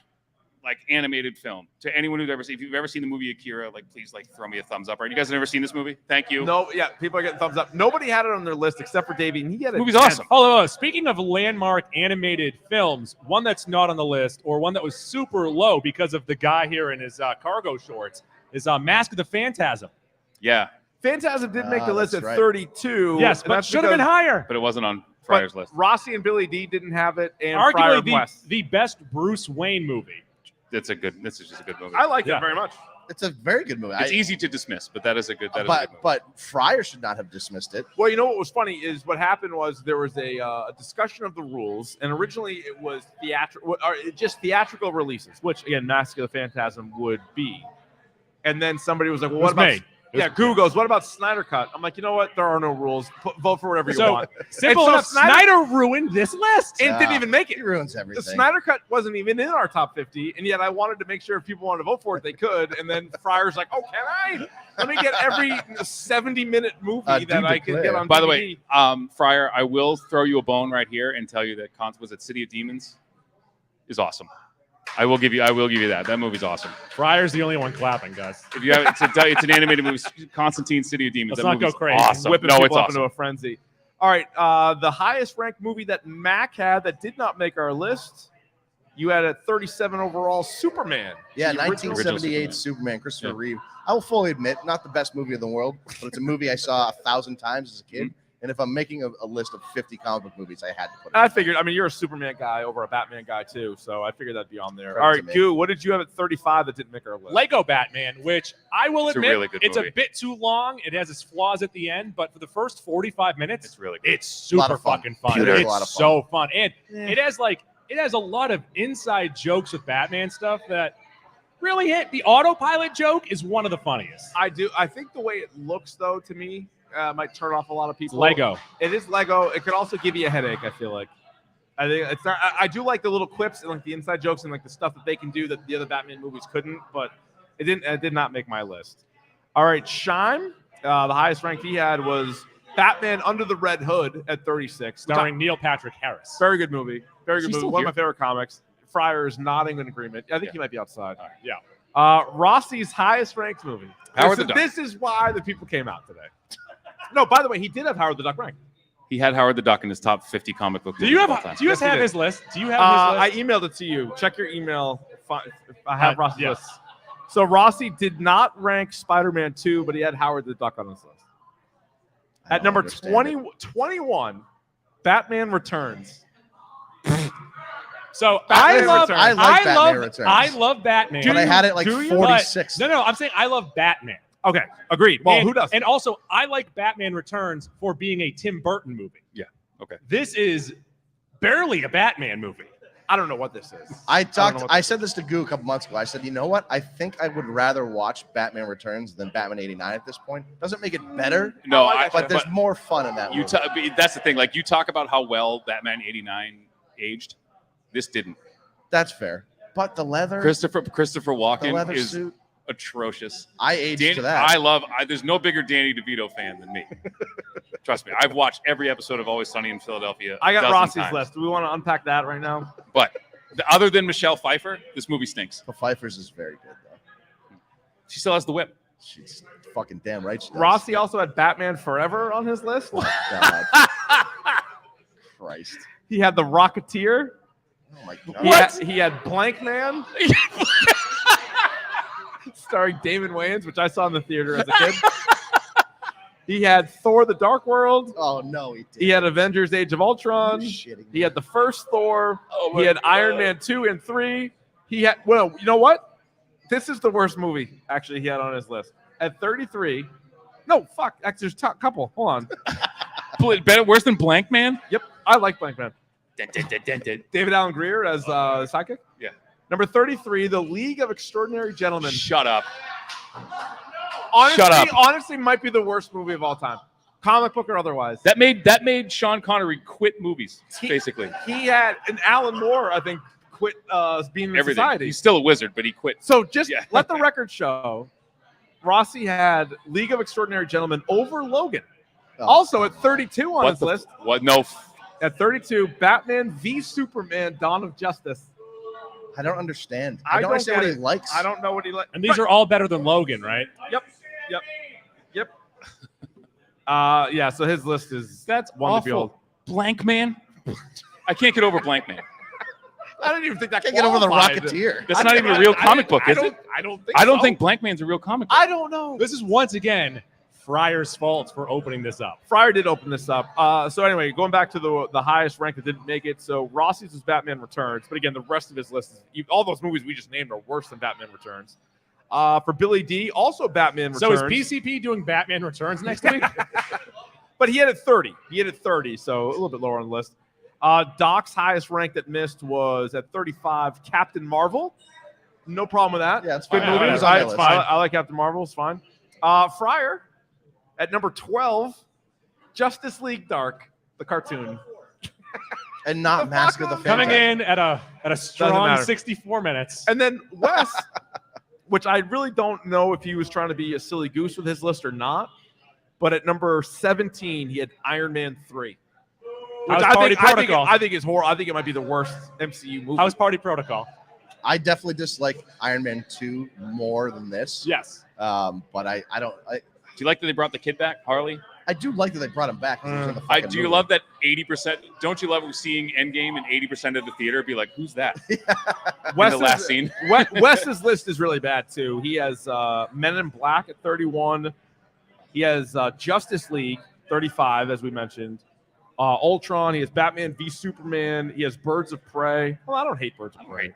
like animated film. To anyone who's ever seen, if you've ever seen the movie Akira, like please like throw me a thumbs up. Right? You guys have never seen this movie? Thank you. No, yeah, people are getting thumbs up. Nobody had it on their list except for Davey, and he had it. Movie's awesome. Hold on. Speaking of landmark animated films, one that's not on the list or one that was super low because of the guy here in his cargo shorts is Mask of the Phantasm. Yeah, Phantasm did make the list that's at right. 32. Yes, and but that's should have been because- higher. but it wasn't on Fryer's list. Rossi and Billy D didn't have it, and Fryer and Arguably West. the best Bruce Wayne movie. This is just a good movie. I like Yeah. it very much. It's a very good movie. It's easy to dismiss, but that is a good. That is a but good movie. but Fryer should not have dismissed it. Well, you know what was funny is what happened was there was a discussion of the rules, and originally it was just theatrical releases, which again, Mask of the Phantasm would be. And then somebody was like, "Well, what about?" Yeah, Goo goes, "What about Snyder Cut?" I'm like, you know what? There are no rules. Vote for whatever you want. Simple And so enough. Snyder ruined this list. It didn't even make it. He ruins The everything. Snyder Cut wasn't even in our top 50, and yet I wanted to make sure if people wanted to vote for it, they could. And then Fryer's like, "Oh, can I? Let me get every 70-minute movie that I can get on." By the DVD." way, Fryer, I will throw you a bone right here and tell you that was it City of Demons is awesome. I will give you that. That movie's awesome. Fryer's the only one clapping, guys. If you have, it's an animated movie, Constantine, City of Demons. Let's That not go movie's crazy. Awesome. Whipping No, people it's up awesome. into a frenzy. All right, the highest ranked movie that Mac had that did not make our list, you had at 37 overall, Superman. Yeah, The original 1978 Superman, Christopher Reeve. I will fully admit, not the best movie in the world, but it's a movie I saw 1,000 times as a kid. And if I'm making a list of 50 comic book movies, I had to put it. I figured. I mean, you're a Superman guy over a Batman guy too, so I figured that'd be on there. Credit All to right, me. Goo, what did you have at 35 that didn't make our list? Lego Batman, which I will It's a admit, really good it's movie. a bit too long. It has its flaws at the end, but for the first 45 minutes, It's really good. it's Lot super of fun. fucking fun. It is a It's lot of fun. so fun. And it has a lot of inside jokes with Batman stuff that really hit. The autopilot joke is one of the funniest. I do. I think the way it looks, though, to me, might turn off a lot of people. Lego. It is Lego. It could also give you a headache. I feel like. I think it's not. I do like the little clips and like the inside jokes and like the stuff that they can do that the other Batman movies couldn't. But it didn't. It did not make my list. All right, Shime. The highest rank he had was Batman Under the Red Hood at 36, Starring Neil Patrick Harris. Very good movie. Very good She's movie. still One here? of my favorite comics. Fryer is nodding in agreement. I think he might be outside. Yeah. Rossi's highest ranked movie. Howard the Duck. This is why the people came out today. No, by the way, he did have Howard the Duck ranked. He had Howard the Duck in his top 50 comic book Do movies you of all have? time. Do you Yes, guys he have did. his list? Do you have I his list? emailed it to you. Check your email. I have Rossi's yes. list. So Rossi did not rank Spider-Man 2, but he had Howard the Duck on his list. I At don't number understand it. 21, Batman Returns. So Batman I love. Returns. I like Batman Returns. I love Batman. But I had it like do you? 46. No, I'm saying I love Batman. Okay, agreed. Well, and, who doesn't? And also, I like Batman Returns for being a Tim Burton movie. Yeah, okay. This is barely a Batman movie. I don't know what this is. I said this to Goo a couple months ago. I said, you know what? I think I would rather watch Batman Returns than Batman 89 at this point. Doesn't make it better, No, I like but there's more fun in that you movie. that's the thing. Like you talk about how well Batman 89 aged. This didn't. That's fair. But the leather, Christopher the Walken leather is suit, atrocious. I aged to that. There's no bigger Danny DeVito fan than me. Trust me, I've watched every episode of Always Sunny in Philadelphia. I got a dozen Rossi's times. list. Do we want to unpack that right now? But other than Michelle Pfeiffer, this movie stinks. The Pfeiffer's is very good, though. She still has the whip. She's fucking damn right. She does. Rossi also had Batman Forever on his list. Oh, God. Christ. He had The Rocketeer. Oh, my He God. had, he had Blank Man, starring Damon Wayans, which I saw in the theater as a kid. He had Thor: The Dark World. Oh, no, he did. He had Avengers: Age of Ultron. You're shitting me. He had the first Thor. Oh He had Iron Man 2 and 3. He had, well, you know what? This is the worst movie, actually, he had on his list. At 33, no, fuck, actually, there's a couple. Hold on. Better, worse than Blank Man. Yep, I like Blank Man. David Allen Greer as the sidekick. Yeah. Number 33, The League of Extraordinary Gentlemen. Shut up. Honestly, Shut up. honestly, might be the worst movie of all time, comic book or otherwise. That made Sean Connery quit movies, basically. He had, and Alan Moore, I think, quit being in Everything. society. He's still a wizard, but he quit. So just Yeah. let the record show, Rossi had League of Extraordinary Gentlemen over Logan. Oh, Also at 32 on his list. What? No. At 32, Batman v Superman: Dawn of Justice. I don't understand. I I don't don't understand what get he it. likes. I don't know what he likes. And these are all better than Logan, right? Yep. Yeah. So his list is That's one to awful. behold. Blank Man. I can't get over Blank Man. I don't even think that Can't get over the qualified. Rocketeer. That's not even a real comic book, is it? I don't think. I don't so. think Blank Man's a real comic book. I don't know. This is once again Fryer's fault for opening this up. Fryer did open this up. So anyway, going back to the highest rank that didn't make it. So Rossi's was Batman Returns, but again, the rest of his list is all those movies we just named are worse than Batman Returns. For Billy D, also Batman Returns. So is PCP doing Batman Returns next week? But he had it 30. So a little bit lower on the list. Doc's highest rank that missed was at 35. Captain Marvel. No problem with that. Yeah, it's Good fine. movie. It was on my list. I like Captain Marvel. It's fine. Fryer at number 12. Justice League Dark, the cartoon. And not Mask of the Phantasm. Coming in at a strong 64 minutes. And then Wes, which I really don't know if he was trying to be a silly goose with his list or not, but at number 17, he had Iron Man 3. Which I think is horrible. I think it might be the worst MCU movie. How's Party Protocol? I definitely dislike Iron Man 2 more than this. Yes. But I don't. Do you like that they brought the kid back, Harley? I do like that they brought him back. 'Cause he was in the Do fucking you movie. love that 80%? Don't you love seeing Endgame and 80% of the theater be like, who's that? In the last scene. Wes's list is really bad too. He has Men in Black at 31. He has Justice League 35, as we mentioned. Ultron. He has Batman v Superman. He has Birds of Prey. Well, I don't hate Birds of Prey.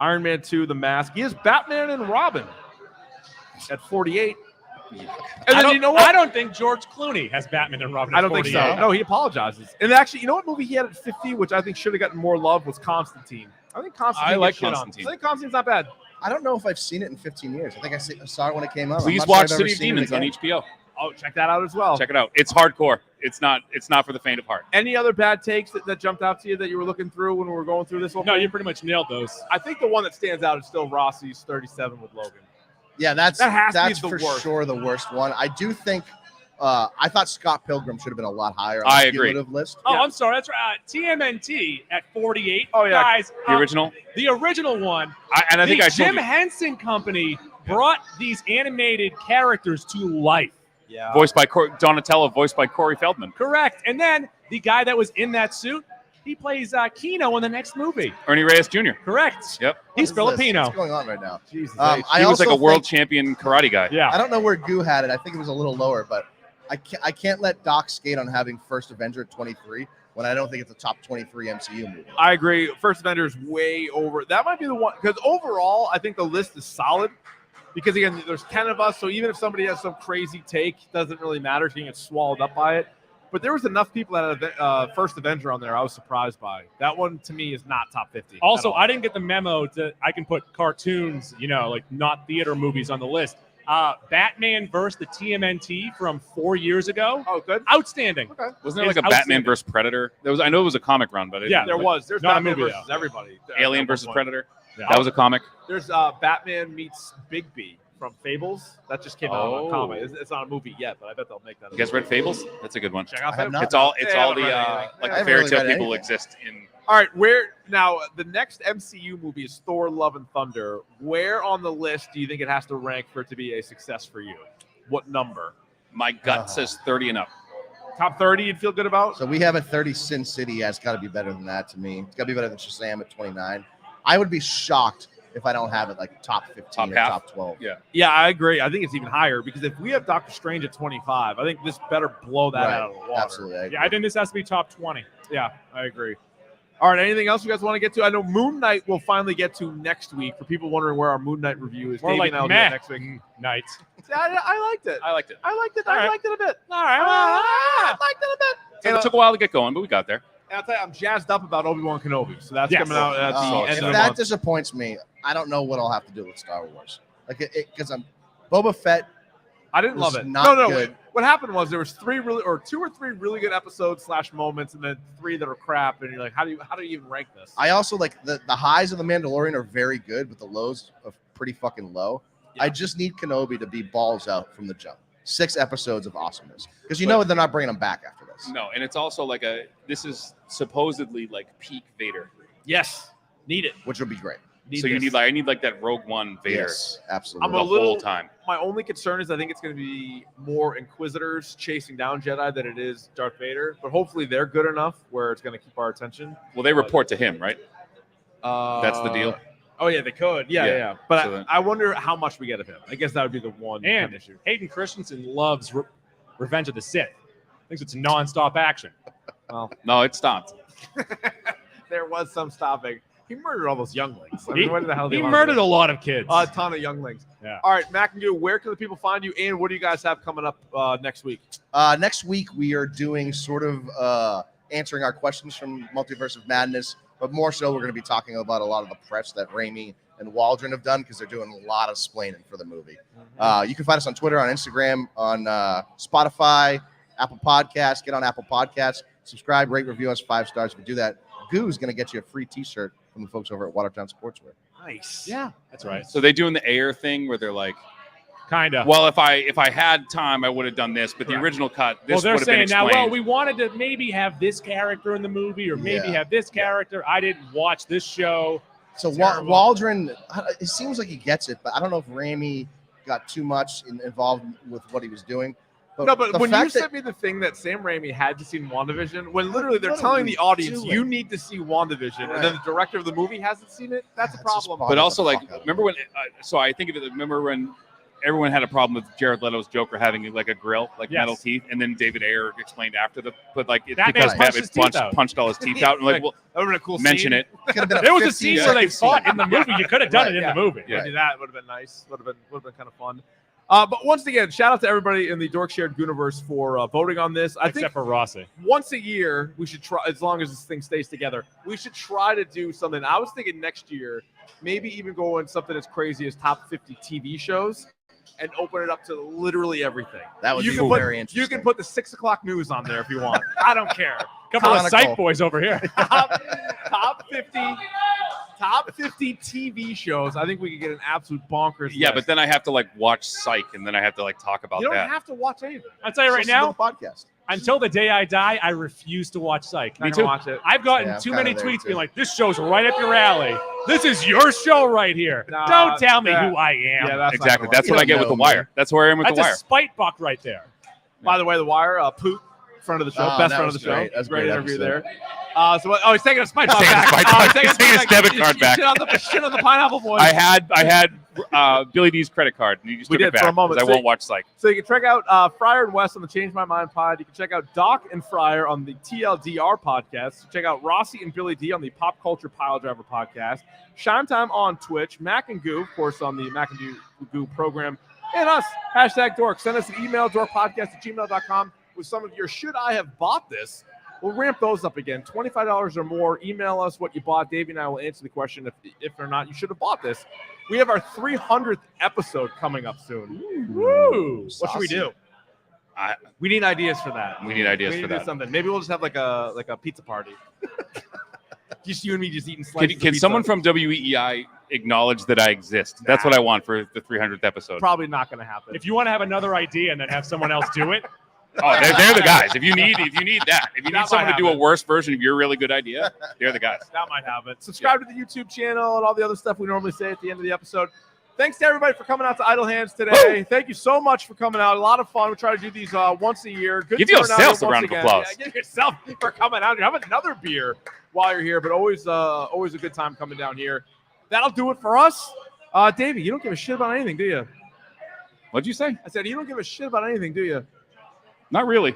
Iron Man 2, The Mask. He has Batman and Robin at 48. And then you know what? I don't think George Clooney has Batman and Robin. I don't think so. No, he apologizes. And actually, you know what movie he had at 50, which I think should have gotten more love, was Constantine. I think Constantine. I like gets shit on. Constantine. I think Constantine's not bad. I don't know if I've seen it in 15 years. I think I saw it when it came out. Please I'm not sure watch I've ever City of seen it Demons on again. HBO. Oh, check that out as well. Check it out. It's hardcore. It's not for the faint of heart. Any other bad takes that jumped out to you that you were looking through when we were going through this one? No, you pretty much nailed those. I think the one that stands out is still Rossi's 37 with Logan. Yeah, that's That has to be that's the for worst. sure the worst one. I do think. I thought Scott Pilgrim should have been a lot higher on I the agree. cumulative list. Oh, Yeah. I'm sorry. That's right. TMNT at 48. Oh, yeah. Guys, The original. The original one. I think the I told Jim you. Henson Company brought these animated characters to life. Yeah. Voiced by Donatello, voiced by Corey Feldman. Correct. And then the guy that was in that suit, he plays Kino in the next movie. Ernie Reyes Jr. Correct. Yep. He's What is this? Filipino. What's going on right now? Jesus. I He was like also a world think- champion karate guy. Yeah. I don't know where Goo had it. I think it was a little lower, but I can't let Doc skate on having First Avenger at 23 when I don't think it's a top 23 MCU movie. I agree. First Avenger is way over. That might be the one, because overall, I think the list is solid. Because again, there's 10 of us, so even if somebody has some crazy take, it doesn't really matter. She gets swallowed up by it. But there was enough people that had First Avenger on there I was surprised by. That one, to me, is not top 50. Also, at all. I didn't get the memo that I can put cartoons, like not theater movies on the list. Batman versus the TMNT from 4 years ago. Oh, good. Outstanding. Okay. Wasn't there like It's a Batman outstanding. versus Predator? I know it was a comic run, but Yeah, There was. There's Not a Batman movie, versus though. everybody. Alien At versus one point. Predator. Yeah. That was a comic. There's Batman meets Bigby from Fables. That just came out on a comic. It's not a movie yet, but I bet they'll make that. You guys read Fables? That's a good one. Check out I have Fables. not. It's all Yeah, I haven't the read anything. like I the haven't fairy really tale read people anything. exist in. All right, where now the next MCU movie is Thor: Love and Thunder. Where on the list do you think it has to rank for it to be a success for you? What number? My gut says 30 and up. Top 30 you'd feel good about? So we have at 30 Sin City. Yeah, it's got to be better than that to me. It's got to be better than Shazam at 29. I would be shocked if I don't have it like top 15 Top or half? top 12. Yeah. Yeah, I agree. I think it's even higher because if we have Doctor Strange at 25, I think this better blow that Right. out of the water. Absolutely. I agree. Yeah, I think this has to be top 20. Yeah, I agree. All right, anything else you guys want to get to? I know Moon Knight we'll finally get to next week. For people wondering where our Moon Knight review is, More Davey like and I will do meh. that next week. Night. I liked it. I liked it. I liked it. All I right. liked it a bit. All right. I liked it a bit. It took a while to get going, but we got there. And I'll tell you, I'm jazzed up about Obi-Wan Kenobi. So that's Yes. coming out at the If end of the that month. disappoints me, I don't know what I'll have to do with Star Wars. Like because I'm Boba Fett. I didn't was love it. not No. good. What happened was there was two or three really good episodes / moments, and then 3 that are crap. And you're like, how do you even rank this? I also like the highs of the Mandalorian are very good, but the lows are pretty fucking low. Yeah. I just need Kenobi to be balls out from the jump. 6 episodes of awesomeness because you know they're not bringing him back after this. No, and it's also like this is supposedly like peak Vader. Yes, need it. Which would be great. So you need I need like that Rogue One Vader Yes, absolutely. I'm the a little- whole time. My only concern is I think it's going to be more Inquisitors chasing down Jedi than it is Darth Vader. But hopefully they're good enough where it's going to keep our attention. Well, they report to him, right? Uh, That's the deal. Oh yeah, they could. Yeah, Yeah. yeah. But So I wonder how much we get of him. I guess that would be the one And issue. Hayden Christensen loves Revenge of the Sith. Thinks it's nonstop action. Well, No, it stopped. there was some stopping. He murdered all those younglings. I mean, what the hell? He murdered a lot of kids. a ton of younglings. Yeah. All right, Mac and Goo, where can the people find you, and what do you guys have coming up next week? Next week, we are doing sort of answering our questions from Multiverse of Madness, but more so, we're going to be talking about a lot of the press that Raimi and Waldron have done because they're doing a lot of splaining for the movie. You can find us on Twitter, on Instagram, on Spotify, Apple Podcasts. Get on Apple Podcasts, subscribe, rate, review us 5 stars. If you do that, Goo's going to get you a free T-shirt from the folks over at Watertown Sportswear. Nice. Yeah, that's right. So they doing the Air thing where they're like, Kind of. well, if I had time, I would have done this, but the original cut, this Well, would they're have been saying now, explained. well, we wanted to maybe have this character in the movie or maybe Yeah. have this character. I didn't watch this show. So Terrible. Waldron, it seems like he gets it, but I don't know if Raimi got too much involved with what he was doing. No, but the when you fact that- sent me the thing that Sam Raimi had to see WandaVision, when literally they're What are telling we the audience, doing? you need to see WandaVision, and then the director of the movie hasn't seen it, that's a It's just problem. bothers But also, the like, fuck out of remember me. when? So I think of it. Remember when everyone had a problem with Jared Leto's Joker having like a grill, like Yes. metal teeth, and then David Ayer explained after but like it's That because man punched his teeth out. punched all his teeth out. And like, well, That would have been a cool mention scene. it. Could have been a There was a 15 scene where they second fought scene. in the movie. You could have done Right, it in yeah. the movie. Yeah. Maybe that would have been nice. Would have been kind of fun. But once again, shout out to everybody in the Dork Shared GUniverse for voting on this. I think Except for Rossi. once a year we should try, as long as this thing stays together, we should try to do something. I was thinking next year, maybe even go in something as crazy as top 50 TV shows and open it up to literally everything. That would You be can put- very interesting. You can put the 6 o'clock news on there if you want. I don't care. Couple of Conical. psych boys over here. Top 50 TV shows. I think we could get an absolute bonkers. Yeah, list. but then I have to like watch Psych, and then I have to like talk about you don't that. have to watch anything. I'll tell you right Listen to now, the podcast. until the day I die, I refuse to watch Psych. Not gonna watch it. I've gotten Yeah, I'm too kinda many there, tweets too. being like, this show's right up your alley. This is your show right here. Nah, Don't tell me that- who I am. Yeah, that's not Exactly. gonna That's You what I don't get with know, The Wire. man. That's where I am with That's The a Wire. spite buck right there. By the way, The Wire, Poot, friend of the show, Oh, best that friend of was the show. great. That's a great great interview episode. there. He's taking a spite buck Taking a back. spite Oh, buck. he's taking He's taking his spite debit back. card back. Shit on the Pineapple Boys. I had Billy D's credit card, and you just We took did it for back a moment. because I So- won't watch Psych. So you can check out Fryer and West on the Change My Mind pod. You can check out Doc and Fryer on the TLDR podcast. Check out Rossi and Billy D on the Pop Culture Pile Driver podcast. Shine Time on Twitch. Mac and Goo, of course, on the Mac and Goo program. And us, #Dork. Send us an email, dorkpodcast@gmail.com, with some of your should I have bought this. We'll ramp those up again. $25 or more. Email us what you bought. Davey and I will answer the question if or not you should have bought this. We have our 300th episode coming up soon. Woo! What should we do? We need ideas for that. We need ideas We for need to do that. something. Maybe we'll just have like a pizza party. Just you and me just eating slices. Can of pizza. someone from WEEI acknowledge that I exist? That's what I want for the 300th episode. Probably not going to happen. If you want to have another idea and then have someone else do it, Oh, they're the guys. If you need that, if you That need might someone to do a happen. worse version of your really good idea, they're the guys. that might happen. Subscribe to the YouTube channel and all the other stuff we normally say at the end of the episode. Thanks to everybody for coming out to Idle Hands today. Thank you so much for coming out. A lot of fun. We try to do these once a year. Good Give turnout yourselves a once round of again. applause. Yeah, give yourself for coming out. Have another beer while you're here, but always a good time coming down here. That'll do it for us. Davey, you don't give a shit about anything, do you? What'd you say? I said you don't give a shit about anything, do you? Not really.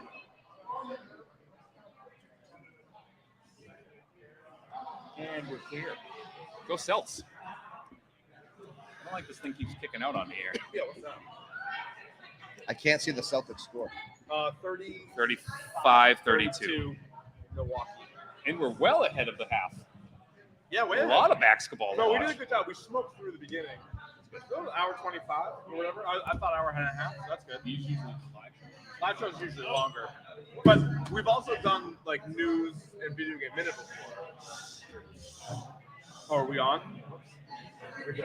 And we're clear. Go Celts. I don't like this thing keeps kicking out on me here. Yeah, what's that? I can't see the Celtics score. 30. 35, 32. Milwaukee. And we're well ahead of the half. Yeah, we A lot of basketball. No, to we did watch. a good job. We smoked through the beginning. It was hour 25 or whatever. I thought hour and a half. That's good. Live show's usually longer. But we've also done like news and video game minute before. Oh, are we on? We're good.